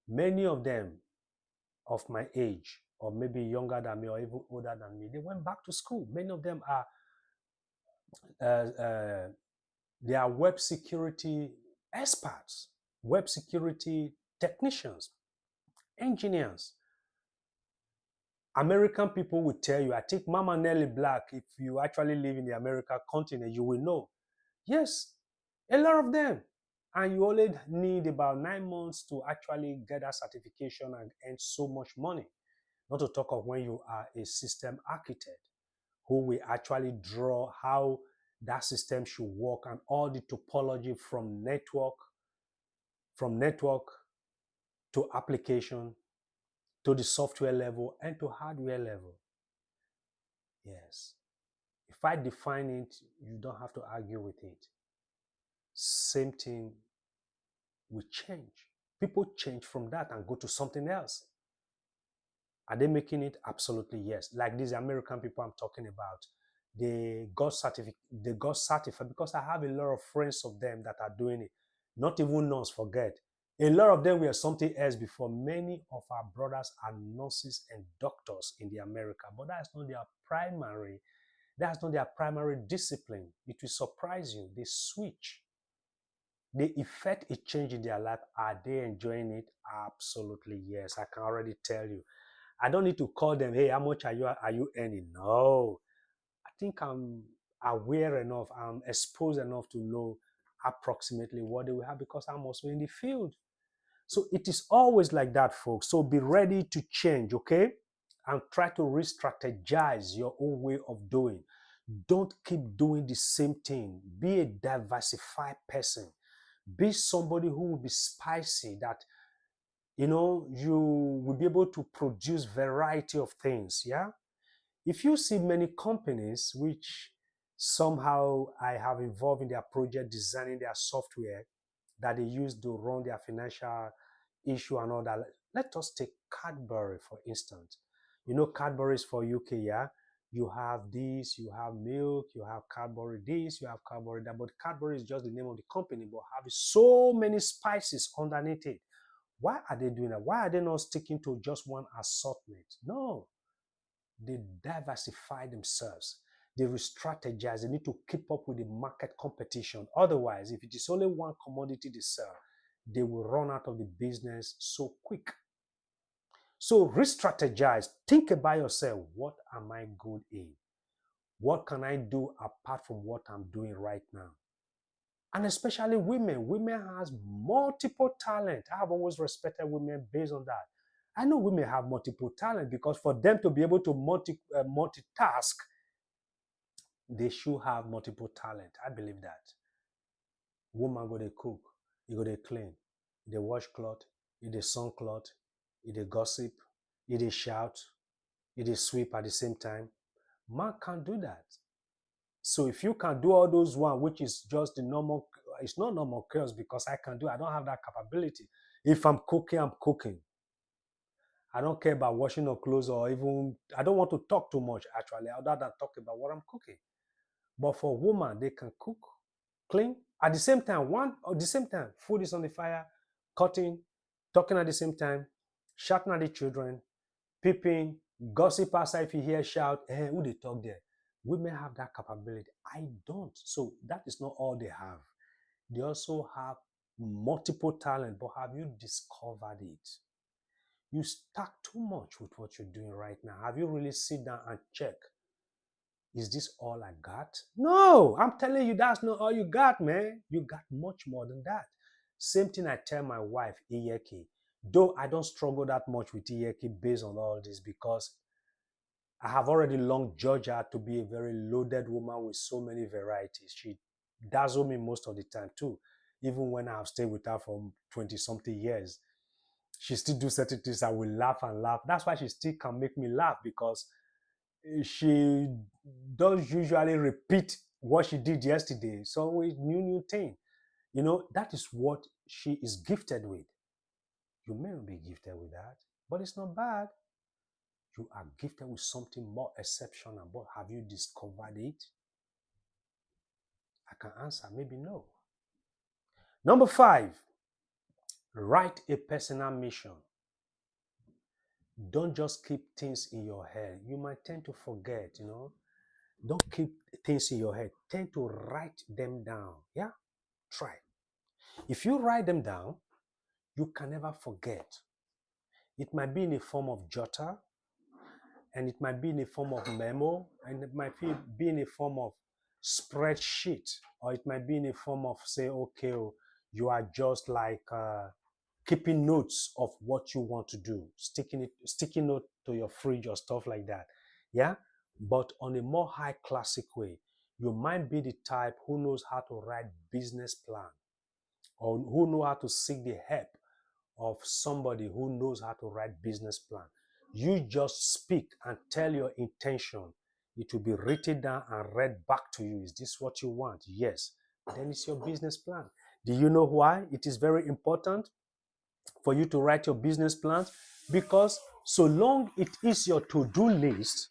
Many of them of my age, or maybe younger than me, or even older than me, they went back to school. Many of them are uh, uh, they are web security experts, web security technicians, engineers. American people will tell you, I think Mama Nelly Black, if you actually live in the American continent, you will know. Yes, a lot of them. And you only need about 9 months to actually get that certification and earn so much money. Not to talk of when you are a system architect who will actually draw how that system should work and all the topology from network to application to the software level and to hardware level. Yes. If I define it, you don't have to argue with it. Same thing will change. People change from that and go to something else. Are they making it? Absolutely yes. Like these American people I'm talking about, they got certified because I have a lot of friends of them that are doing it. Not even nurse, forget. A lot of them were something else before. Many of our brothers are nurses and doctors in the America, but that's not their primary discipline. It will surprise you. They switch. They effect a change in their life. Are they enjoying it? Absolutely yes. I can already tell you. I don't need to call them, hey, how much are you earning? No. I think I'm aware enough, I'm exposed enough to know approximately what they will have because I'm also in the field. So it is always like that, folks. So be ready to change, okay? And try to re-strategize your own way of doing. Don't keep doing the same thing. Be a diversified person. Be somebody who will be spicy, that you will be able to produce variety of things. Yeah. If you see many companies which somehow I have involved in their project designing their software that they use to run their financial issue and all that. Let us take Cadbury, for instance. Cadbury is for UK, yeah? You have this, you have milk, you have Cadbury this, you have Cadbury that, but Cadbury is just the name of the company, but have so many spices underneath it. Why are they doing that? Why are they not sticking to just one assortment? No, they diversify themselves. They re-strategize. They need to keep up with the market competition. Otherwise, if it is only one commodity they sell, they will run out of the business so quick. So re-strategize. Think about yourself. What am I good in? What can I do apart from what I'm doing right now? And especially women. Women has multiple talent. I have always respected women based on that. I know women have multiple talent because for them to be able to multitask, they should have multiple talent. I believe that. Woman go to cook, you go to clean, they wash cloth, you dey sun cloth, you dey gossip, you dey shout, you dey sweep at the same time. Man can't do that. So if you can do all those one, which is just the normal, it's not normal chaos because I can do, I don't have that capability. If I'm cooking, I'm cooking. I don't care about washing of clothes or even, I don't want to talk too much actually, other than talk about what I'm cooking. But for women, they can cook, clean. At the same time, food is on the fire, cutting, talking at the same time, shouting at the children, peeping, gossip outside if you hear shout, hey, who they talk there? Women have that capability. I don't. So that is not all they have. They also have multiple talent, but have you discovered it? You stuck too much with what you're doing right now. Have you really sit down and check? Is this all I got? No, I'm telling you, that's not all you got, man. You got much more than that. Same thing I tell my wife, Iyeki. Though I don't struggle that much with Iyeki based on all this because I have already long judged her to be a very loaded woman with so many varieties. She dazzles me most of the time too. Even when I have stayed with her for 20 something years, she still do certain things. I will laugh and laugh. That's why she still can make me laugh because she does usually repeat what she did yesterday. So always new thing. You know, that is what she is gifted with. You may not be gifted with that, but it's not bad. You are gifted with something more exceptional, but have you discovered it? I can answer, maybe no. Number 5, write a personal mission. Don't just keep things in your head. You might tend to forget, you know. Don't keep things in your head. Tend to write them down. Yeah? Try. If you write them down, you can never forget. It might be in a form of jotter, and it might be in a form of memo, and it might be in a form of spreadsheet, or it might be in a form of say, okay, you are just like keeping notes of what you want to do, sticking note to your fridge or stuff like that. Yeah, but on a more high classic way, you might be the type who knows how to write business plan, or who know how to seek the help of somebody who knows how to write business plan. You just speak and tell your intention. It will be written down and read back to you. Is this what you want? Yes. Then it's your business plan. Do you know why it is very important for you to write your business plans? Because so long it is your to-do list,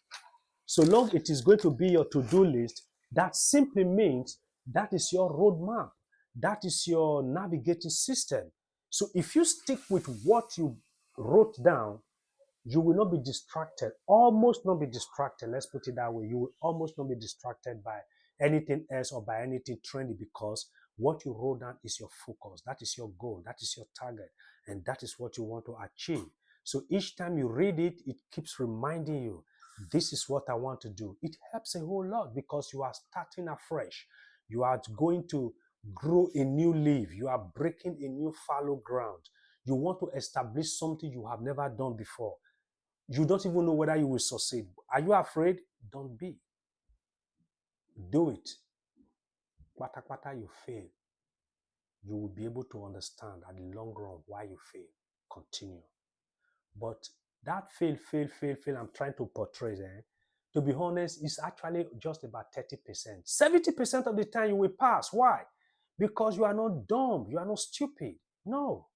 so long it is going to be your to-do list, that simply means that is your roadmap. That is your navigating system. So if you stick with what you wrote down, you will not be distracted, almost not be distracted. Let's put it that way. You will almost not be distracted by anything else or by anything trendy because what you wrote down is your focus. That is your goal. That is your target. And that is what you want to achieve. So each time you read it, it keeps reminding you, this is what I want to do. It helps a whole lot because you are starting afresh. You are going to grow a new leaf. You are breaking a new fallow ground. You want to establish something you have never done before. You don't even know whether you will succeed. Are you afraid? Don't be. Do it. Kwata you fail. You will be able to understand at the long run why you fail. Continue. But that fail, I'm trying to portray, to be honest, it's actually just about 30%. 70% of the time you will pass. Why? Because you are not dumb. You are not stupid. No.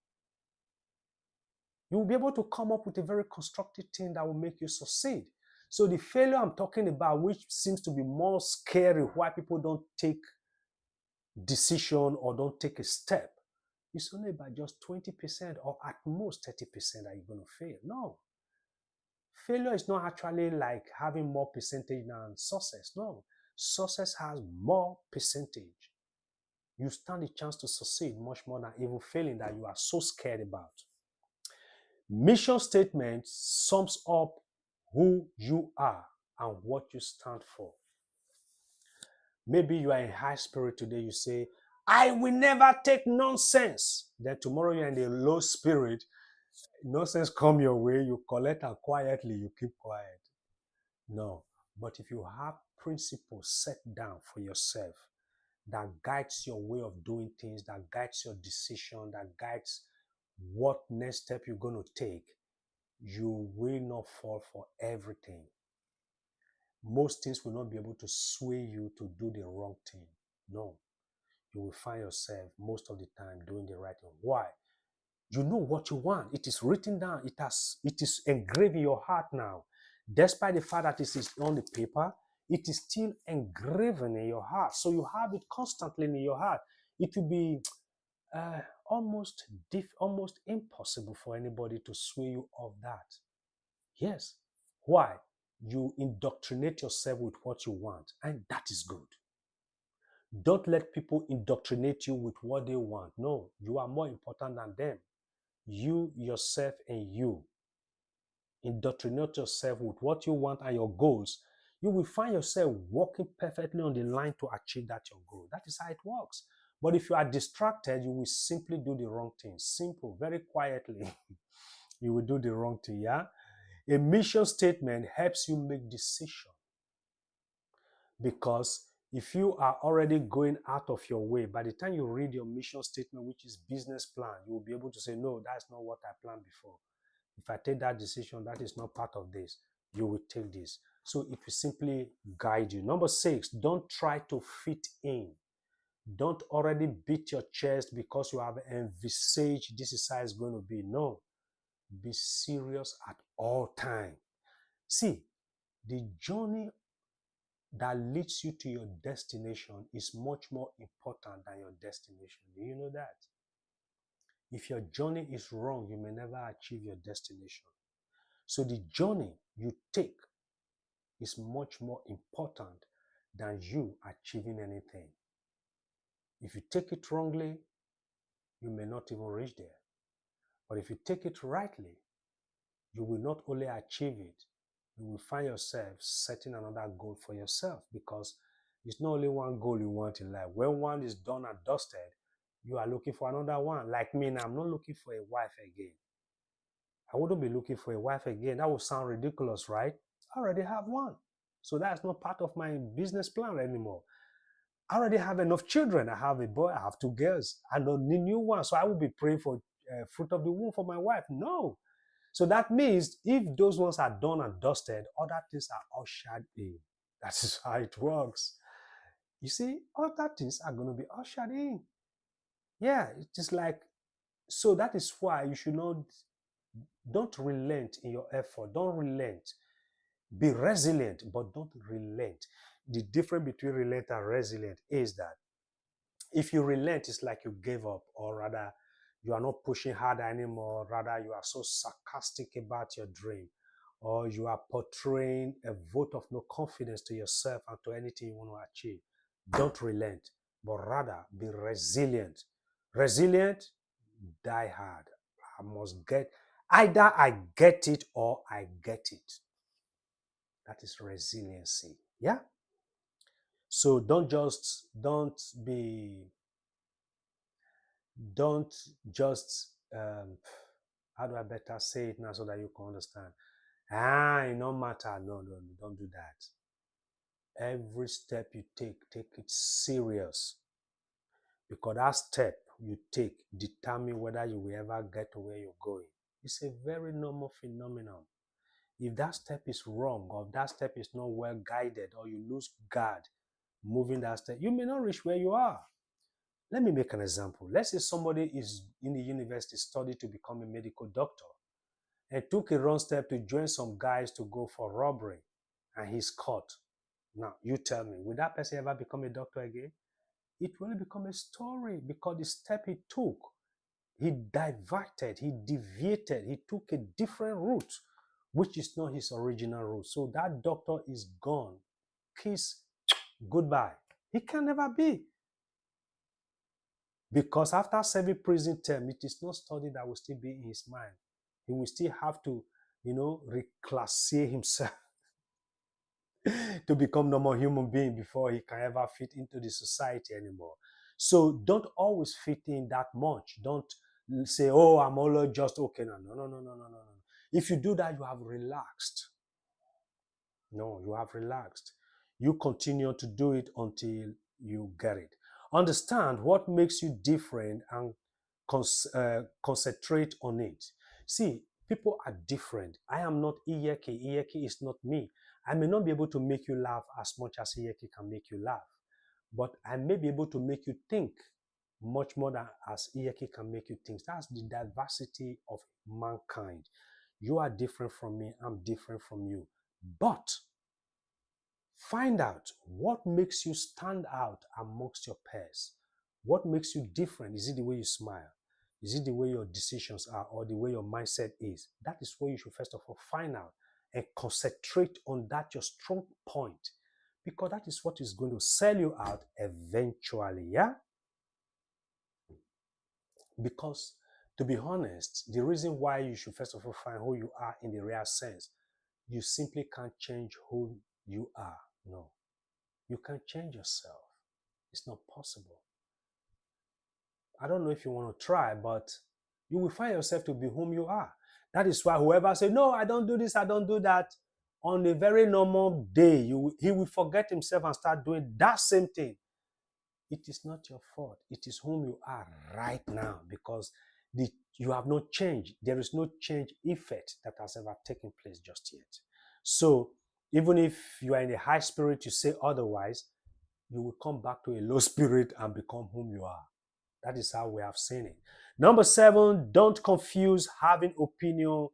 You will be able to come up with a very constructive thing that will make you succeed. So the failure I'm talking about, which seems to be more scary, why people don't take decision or don't take a step, it's only about just 20% or at most 30% that you're going to fail. No. Failure is not actually like having more percentage than success. No. Success has more percentage. You stand a chance to succeed much more than even failing that you are so scared about. Mission statement sums up who you are and what you stand for. Maybe you are in high spirit today. You say, I will never take nonsense. Then tomorrow you're in a low spirit, nonsense come your way, you collect and quietly you keep quiet. No. But if you have principles set down for yourself that guides your way of doing things, that guides your decision, that guides what next step you're going to take, you will not fall for everything. Most things will not be able to sway you to do the wrong thing. No. You will find yourself most of the time doing the right thing. Why? You know what you want. It is written down. It is engraved in your heart now. Despite the fact that it is on the paper, it is still engraven in your heart. So you have it constantly in your heart. It will be almost impossible for anybody to sway you off that. Yes. Why? You indoctrinate yourself with what you want, and that is good. Don't let people indoctrinate you with what they want. No, you are more important than them. You, yourself, and you. Indoctrinate yourself with what you want and your goals. You will find yourself walking perfectly on the line to achieve that your goal. That is how it works. But if you are distracted, you will simply do the wrong thing. Simple, very quietly. You will do the wrong thing, yeah? A mission statement helps you make decisions. Because if you are already going out of your way, by the time you read your mission statement, which is business plan, you will be able to say, no, that's not what I planned before. If I take that decision, that is not part of this. You will take this. So it will simply guide you. Number 6, don't try to fit in. Don't already beat your chest because you have envisaged this is how it's going to be. No, be serious at all time. See, the journey that leads you to your destination is much more important than your destination. Do you know that? If your journey is wrong, you may never achieve your destination. So the journey you take is much more important than you achieving anything. If you take it wrongly, you may not even reach there. But if you take it rightly, you will not only achieve it, you will find yourself setting another goal for yourself, because it's not only one goal you want in life. When one is done and dusted, you are looking for another one. Like me now, I'm not looking for a wife again. I wouldn't be looking for a wife again. That would sound ridiculous, right? I already have one. So that's not part of my business plan anymore. I already have enough children. I have a boy, I have 2 girls. I don't need new one. So I will be praying for fruit of the womb for my wife. No. So that means if those ones are done and dusted, other things are ushered in. That is how it works. You see, other things are going to be ushered in. Yeah, it is like, so that is why you should not, don't relent in your effort. Don't relent. Be resilient, but don't relent. The difference between relent and resilient is that if you relent, it's like you gave up, or rather, you are not pushing harder anymore. Rather, you are so sarcastic about your dream, or you are portraying a vote of no confidence to yourself and to anything you want to achieve. Don't relent, but rather be resilient. Resilient, die hard. I must get, either I get it or I get it. That is resiliency. Yeah. So don't just how do I better say it now so that you can understand? It no matter. No, don't do that. Every step you take it serious, because that step you take determine whether you will ever get to where you're going. It's a very normal phenomenon. If that step is wrong, or if that step is not well guided, or you lose guard moving that step, you may not reach where you are. Let me make an example. Let's say somebody is in the university studying to become a medical doctor and took a wrong step to join some guys to go for robbery, and he's caught. Now, you tell me, will that person ever become a doctor again? It will become a story, because the step he took, he diverted, he deviated, he took a different route, which is not his original route. So that doctor is gone. Kiss, goodbye. He can never be. Because after serving prison term, it is not study that will still be in his mind. He will still have to, reclassify himself to become normal human being before he can ever fit into the society anymore. So don't always fit in that much. Don't say, oh, I'm always just okay now. No, no, no, no, no, no, no. If you do that, you have relaxed. No, you have relaxed. You continue to do it until you get it. Understand what makes you different and concentrate on it. See, people are different. I am not Iyeki. Iyeki is not me. I may not be able to make you laugh as much as Iyeki can make you laugh, but I may be able to make you think much more than as Iyeki can make you think. That's the diversity of mankind. You are different from me. I'm different from you. But find out what makes you stand out amongst your peers. What makes you different? Is it the way you smile? Is it the way your decisions are or the way your mindset is? That is what you should first of all find out and concentrate on that your strong point, because that is what is going to sell you out eventually. Yeah? Because to be honest, the reason why you should first of all find who you are in the real sense, you simply can't change who you are. No. You can't change yourself. It's not possible. I don't know if you want to try, but you will find yourself to be whom you are. That is why whoever says, no, I don't do this, I don't do that, on a very normal day, he will forget himself and start doing that same thing. It is not your fault. It is whom you are right now, because you have not changed. There is no change effect that has ever taken place just yet. So even if you are in a high spirit, you say otherwise, you will come back to a low spirit and become whom you are. That is how we have seen it. Number 7, don't confuse having opinion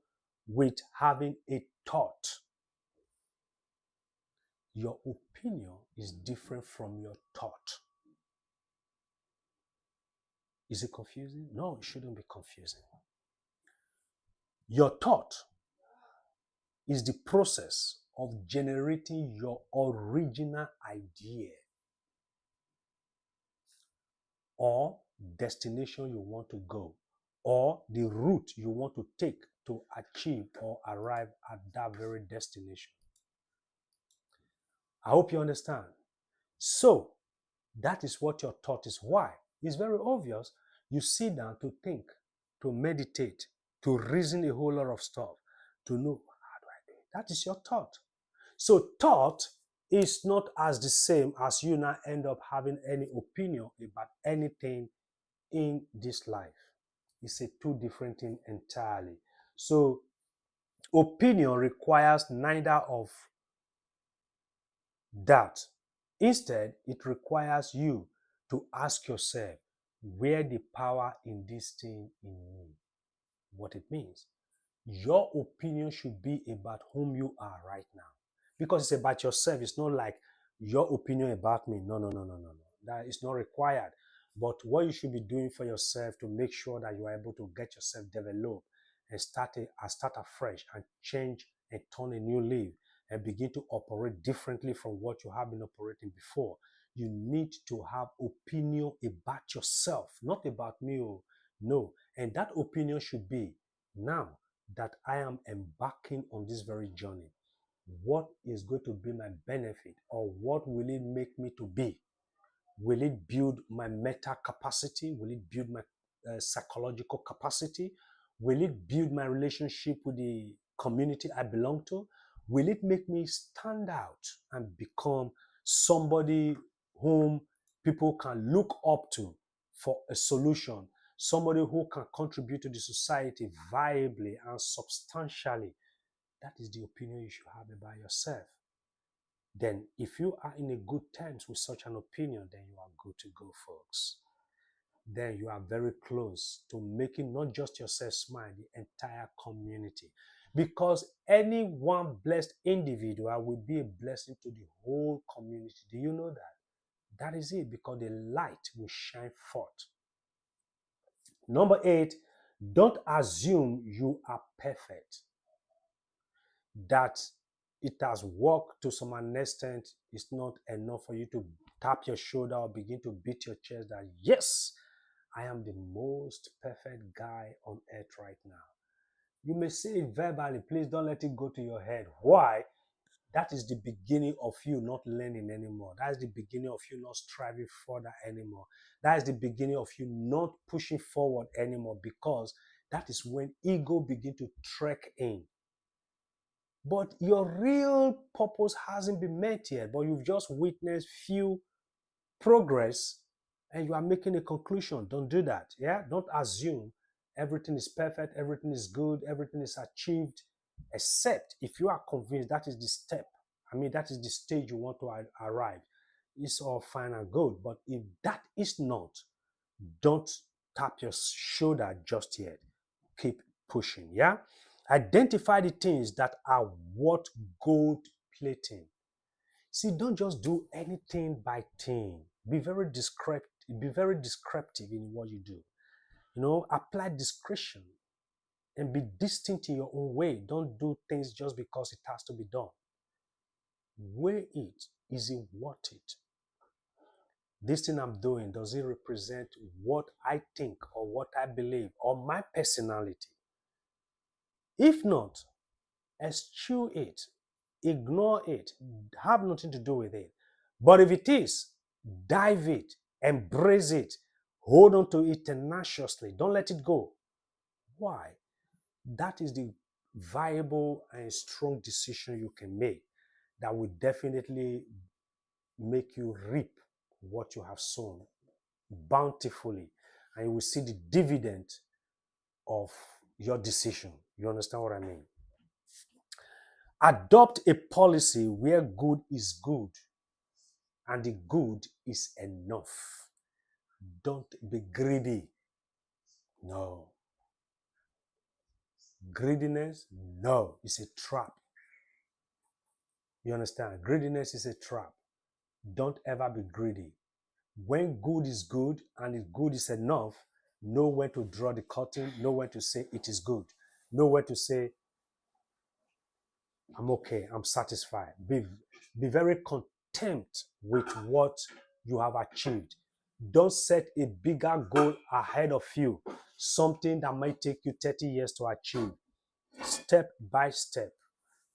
with having a thought. Your opinion is different from your thought. Is it confusing? No, it shouldn't be confusing. Your thought is the process of generating your original idea or destination you want to go, or the route you want to take to achieve or arrive at that very destination. I hope you understand. So, that is what your thought is. Why? It's very obvious. You sit down to think, to meditate, to reason a whole lot of stuff, to know, how do I do it? That is your thought. So, thought is not as the same as you now end up having any opinion about anything in this life. It's a two different thing entirely. So opinion requires neither of that. Instead, it requires you to ask yourself where the power in this thing in me, what it means. Your opinion should be about whom you are right now, because it's about yourself. It's not like your opinion about me. No, no, no, no, no, no. That is not required. But what you should be doing for yourself to make sure that you are able to get yourself developed and start afresh and change and turn a new leaf and begin to operate differently from what you have been operating before. You need to have opinion about yourself, not about me. No. And that opinion should be, now that I am embarking on this very journey, what is going to be my benefit, or what will it make me to be? Will it build my mental capacity? Will it build my psychological capacity? Will it build my relationship with the community I belong to? Will it make me stand out and become somebody whom people can look up to for a solution? Somebody who can contribute to the society viably and substantially? That is the opinion you should have about yourself. Then if you are in a good terms with such an opinion, then you are good to go, folks. Then you are very close to making not just yourself smile, the entire community. Because any one blessed individual will be a blessing to the whole community. Do you know that? That is it, because the light will shine forth. Number 8, don't assume you are perfect. That it has worked to some extent is not enough for you to tap your shoulder or begin to beat your chest that, yes, I am the most perfect guy on earth right now. You may say it verbally, please don't let it go to your head. Why? that is the beginning of you not learning anymore. That is the beginning of you not striving further anymore. That is the beginning of you not pushing forward anymore, because that is when ego begin to trek in. But your real purpose hasn't been met yet, but you've just witnessed few progress and you are making a conclusion. Don't do that. Yeah. Don't assume everything is perfect, everything is good, everything is achieved, except if you are convinced that is the step. I mean, that is the stage you want to arrive. It's all fine and good. But if that is not, don't tap your shoulder just yet. Keep pushing. Yeah. Identify the things that are worth gold plating. See, don't just do anything by thing. Be very discreet. Be very descriptive in what you do. Apply discretion and be distinct in your own way. Don't do things just because it has to be done. Weigh it. Is it worth it? This thing I'm doing, does it represent what I think or what I believe or my personality? If not, eschew it, ignore it, have nothing to do with it. But if it is, dive it, embrace it, hold on to it tenaciously. Don't let it go. Why? That is the viable and strong decision you can make that will definitely make you reap what you have sown bountifully, and you will see the dividend of your decision. You understand what I mean? Adopt a policy where good is good and the good is enough. Don't be greedy. No. Greediness, no, it's a trap. You understand? Greediness is a trap. Don't ever be greedy. When good is good and if good is enough, know when to draw the curtain, know when to say it is good, know when to say I'm okay, I'm satisfied. Be very content with what you have achieved. Don't set a bigger goal ahead of you, something that might take you 30 years to achieve. Step by step,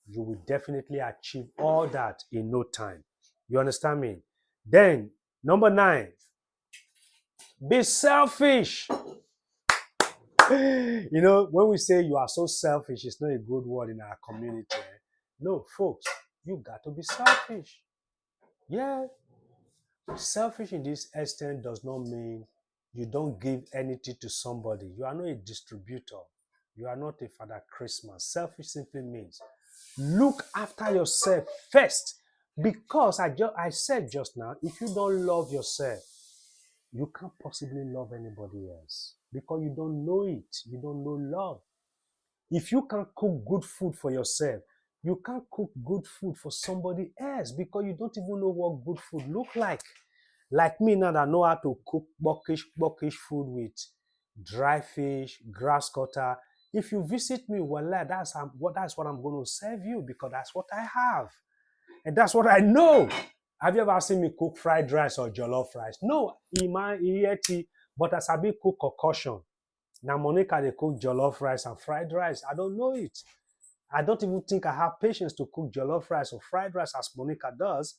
you will definitely achieve all that in no time. You understand me? Then, number 9, be selfish. When we say you are so selfish, it's not a good word in our community. No, folks, you got to be selfish. Yeah. Selfish in this extent does not mean you don't give anything to somebody. You are not a distributor. You are not a Father Christmas. Selfish simply means look after yourself first. Because I said just now, if you don't love yourself, you can't possibly love anybody else. Because you don't know it. You don't know love. If you can't cook good food for yourself, you can't cook good food for somebody else because you don't even know what good food look like. Like me now that know how to cook buckish food with dry fish, grass cutter. If you visit me, well, that's what I'm going to serve you because that's what I have. And that's what I know. Have you ever seen me cook fried rice or jollof rice? No, but as I be cook concussion. Now Monica, they cook jollof rice and fried rice. I don't know it. I don't even think I have patience to cook jollof rice or fried rice as Monica does.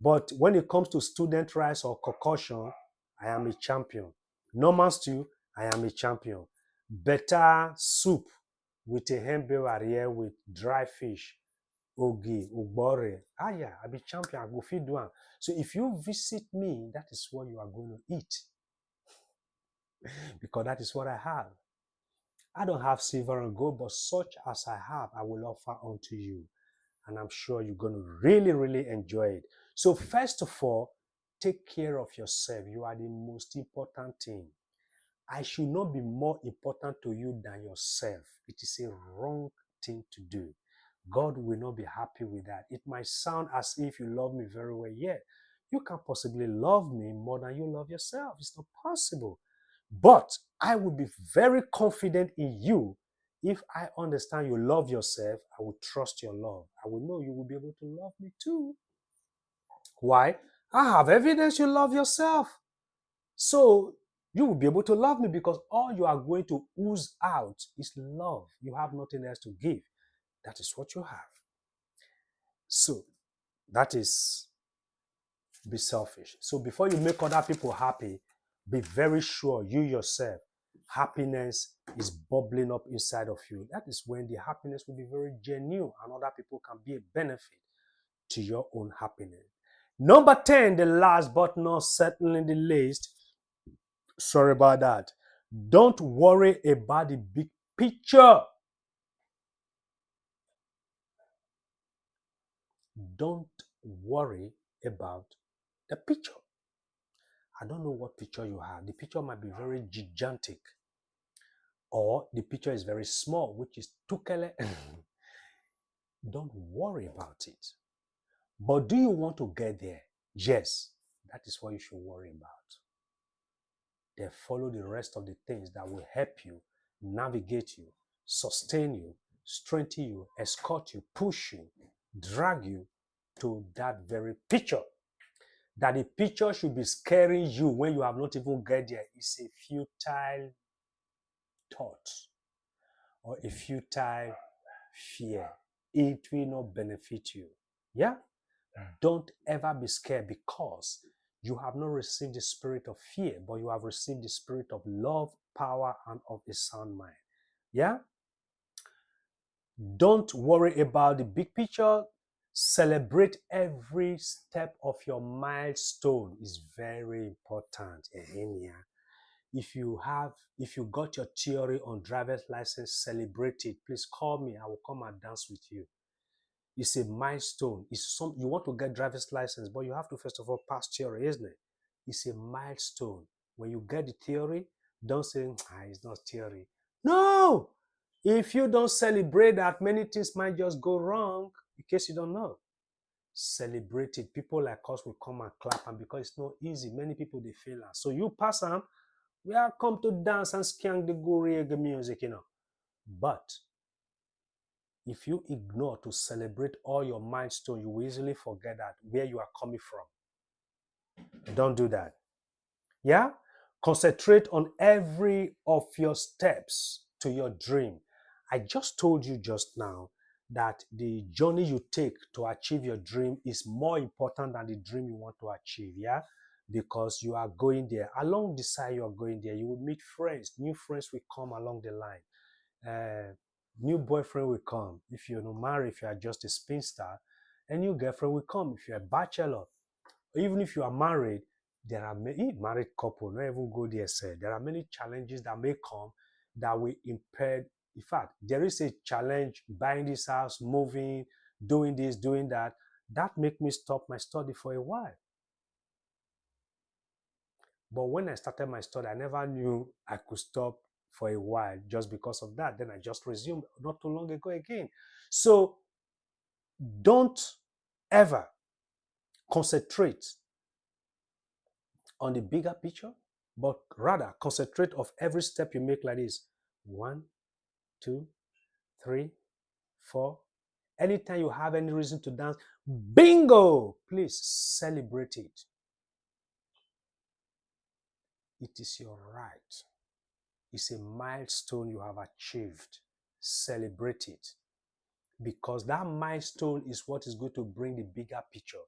But when it comes to student rice or concussion, I am a champion. Normal stew, I am a champion. Better soup with a hembe with dry fish, ogi, ugbore. Yeah, I be champion. I go feed one. So if you visit me, that is what you are going to eat. Because that is what I have. I don't have silver and gold, but such as I have, I will offer unto you. And I'm sure you're going to really, really enjoy it. So first of all, take care of yourself. You are the most important thing. I should not be more important to you than yourself. It is a wrong thing to do. God will not be happy with that. It might sound as if you love me very well, yet you can't possibly love me more than you love yourself. It's not possible. But I will be very confident in you. If I understand you love yourself, I will trust your love. I will know you will be able to love me too. Why? I have evidence you love yourself. So you will be able to love me because all you are going to ooze out is love. You have nothing else to give. That is what you have. So that is be selfish. So before you make other people happy, be very sure you yourself, happiness is bubbling up inside of you. That is when the happiness will be very genuine and other people can be a benefit to your own happiness. Number 10, the last but not certainly the least. Sorry about that. Don't worry about the big picture. Don't worry about the picture. I don't know what picture you have. The picture might be very gigantic, or the picture is very small, which is tukele. Don't worry about it. But do you want to get there? Yes, that is what you should worry about. Then follow the rest of the things that will help you, navigate you, sustain you, strengthen you, escort you, push you, drag you to that very picture. That the picture should be scaring you when you have not even get there is a futile thought or a futile fear. It will not benefit you. Yeah? Don't ever be scared because you have not received the spirit of fear, but you have received the spirit of love, power, and of a sound mind. Yeah? Don't worry about the big picture. Celebrate every step of your milestone is very important. If you got your theory on driver's license, celebrate it. Please call me. I will come and dance with you. It's a milestone. It's you want to get driver's license, but you have to first of all pass theory, isn't it? It's a milestone. When you get the theory, don't say, it's not theory. No! If you don't celebrate that, many things might just go wrong, in case you don't know. Celebrate it. People like us will come and clap, and because it's not easy, many people, they fail. So you pass them, we are come to dance and skank the go reggae music, But if you ignore to celebrate all your milestones, you will easily forget that where you are coming from. Don't do that. Yeah? Concentrate on every of your steps to your dream. I just told you just now that the journey you take to achieve your dream is more important than the dream you want to achieve. Yeah? Because you are going there. Along the side you are going there, you will meet friends. New friends will come along the line. New boyfriend will come. If you're not married, if you are just a spinster, a new girlfriend will come. If you're a bachelor, even if you are married, there are many married couple, not even go there, say. There are many challenges that may come that will impair. In fact, there is a challenge buying this house, moving, doing this, doing that. That make me stop my study for a while. But when I started my study, I never knew I could stop for a while just because of that. Then I just resumed not too long ago again. So don't ever concentrate on the bigger picture, but rather concentrate of every step you make like this. 1, 2, 3, 4. Anytime you have any reason to dance, bingo! Please celebrate it. It is your right. It's a milestone you have achieved. Celebrate it. Because that milestone is what is going to bring the bigger picture.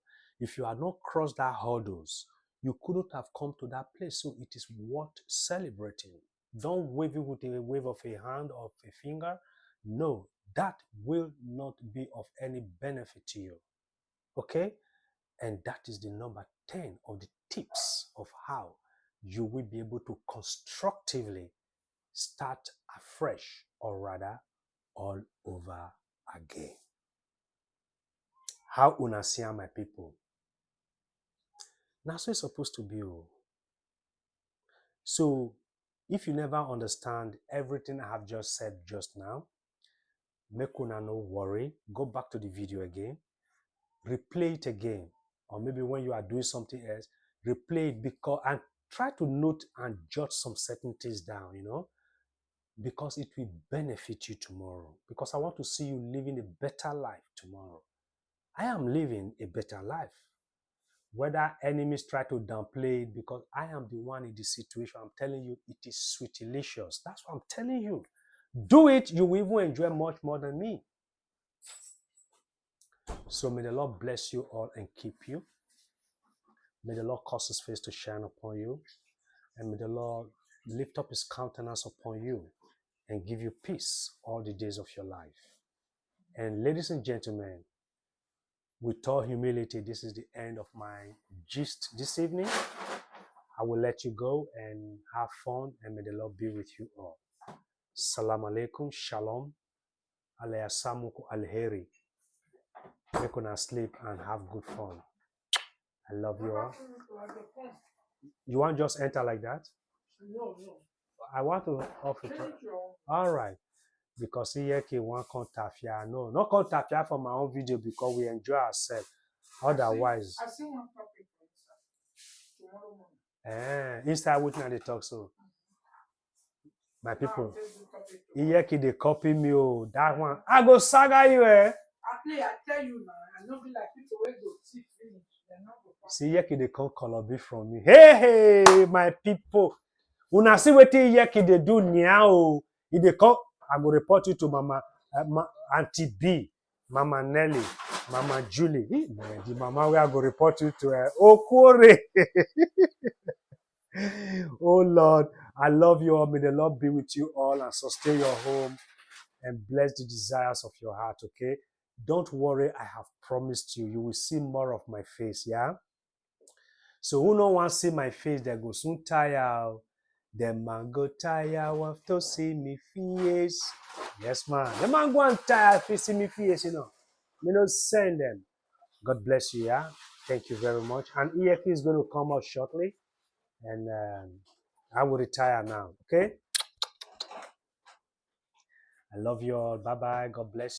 If you had not crossed that hurdles, you couldn't have come to that place. So it is worth celebrating. Don't wave it with a wave of a hand or of a finger. No, that will not be of any benefit to you. Okay? And that is the number 10 of the tips of how you will be able to constructively start afresh, or rather all over again. How una see my people? Now so it's supposed to be. So if you never understand everything I have just said just now, make una no worry. Go back to the video again, replay it again, or maybe when you are doing something else, replay it and try to note and jot some certain things down, because it will benefit you tomorrow. Because I want to see you living a better life tomorrow. I am living a better life. Whether enemies try to downplay it, because I am the one in this situation, I'm telling you, it is sweet delicious. That's what I'm telling you. Do it, you will even enjoy much more than me. So may the Lord bless you all and keep you. May the Lord cause his face to shine upon you. And may the Lord lift up his countenance upon you and give you peace all the days of your life. And ladies and gentlemen, with all humility, this is the end of my gist this evening. I will let you go and have fun, and may the Lord be with you all. Salam alaikum, shalom, alayasamuku alheri. Make una sleep and have good fun. I love you all. You want just enter like that? No. I want to off it. All right. Because here can one contafia. No, not contafia for my own video because we enjoy ourselves. Otherwise. I see one topic tomorrow morning. Inside which now they talk so. My people. Here can they copy me. Oh, that one. I go saga you, eh? I tell you now, I know be like people where go see finish. See, here can they come color be from me. Hey, my people. Una see what here can they do now? If they come, I go report you to Mama, Auntie B, Mama Nelly, Mama Julie. The mama where I go report you to Okore. Oh Lord, I love you all. May the Lord be with you all and sustain your home and bless the desires of your heart, okay? Don't worry, I have promised you. You will see more of my face, yeah? So who no want see my face, they go soon tire. The man go tire, want to see me face. Yes, man. The man go and tire to see me face, you know. Me no send them. God bless you, yeah? Thank you very much. And EFP is going to come out shortly. And I will retire now, okay? I love you all. Bye-bye. God bless you.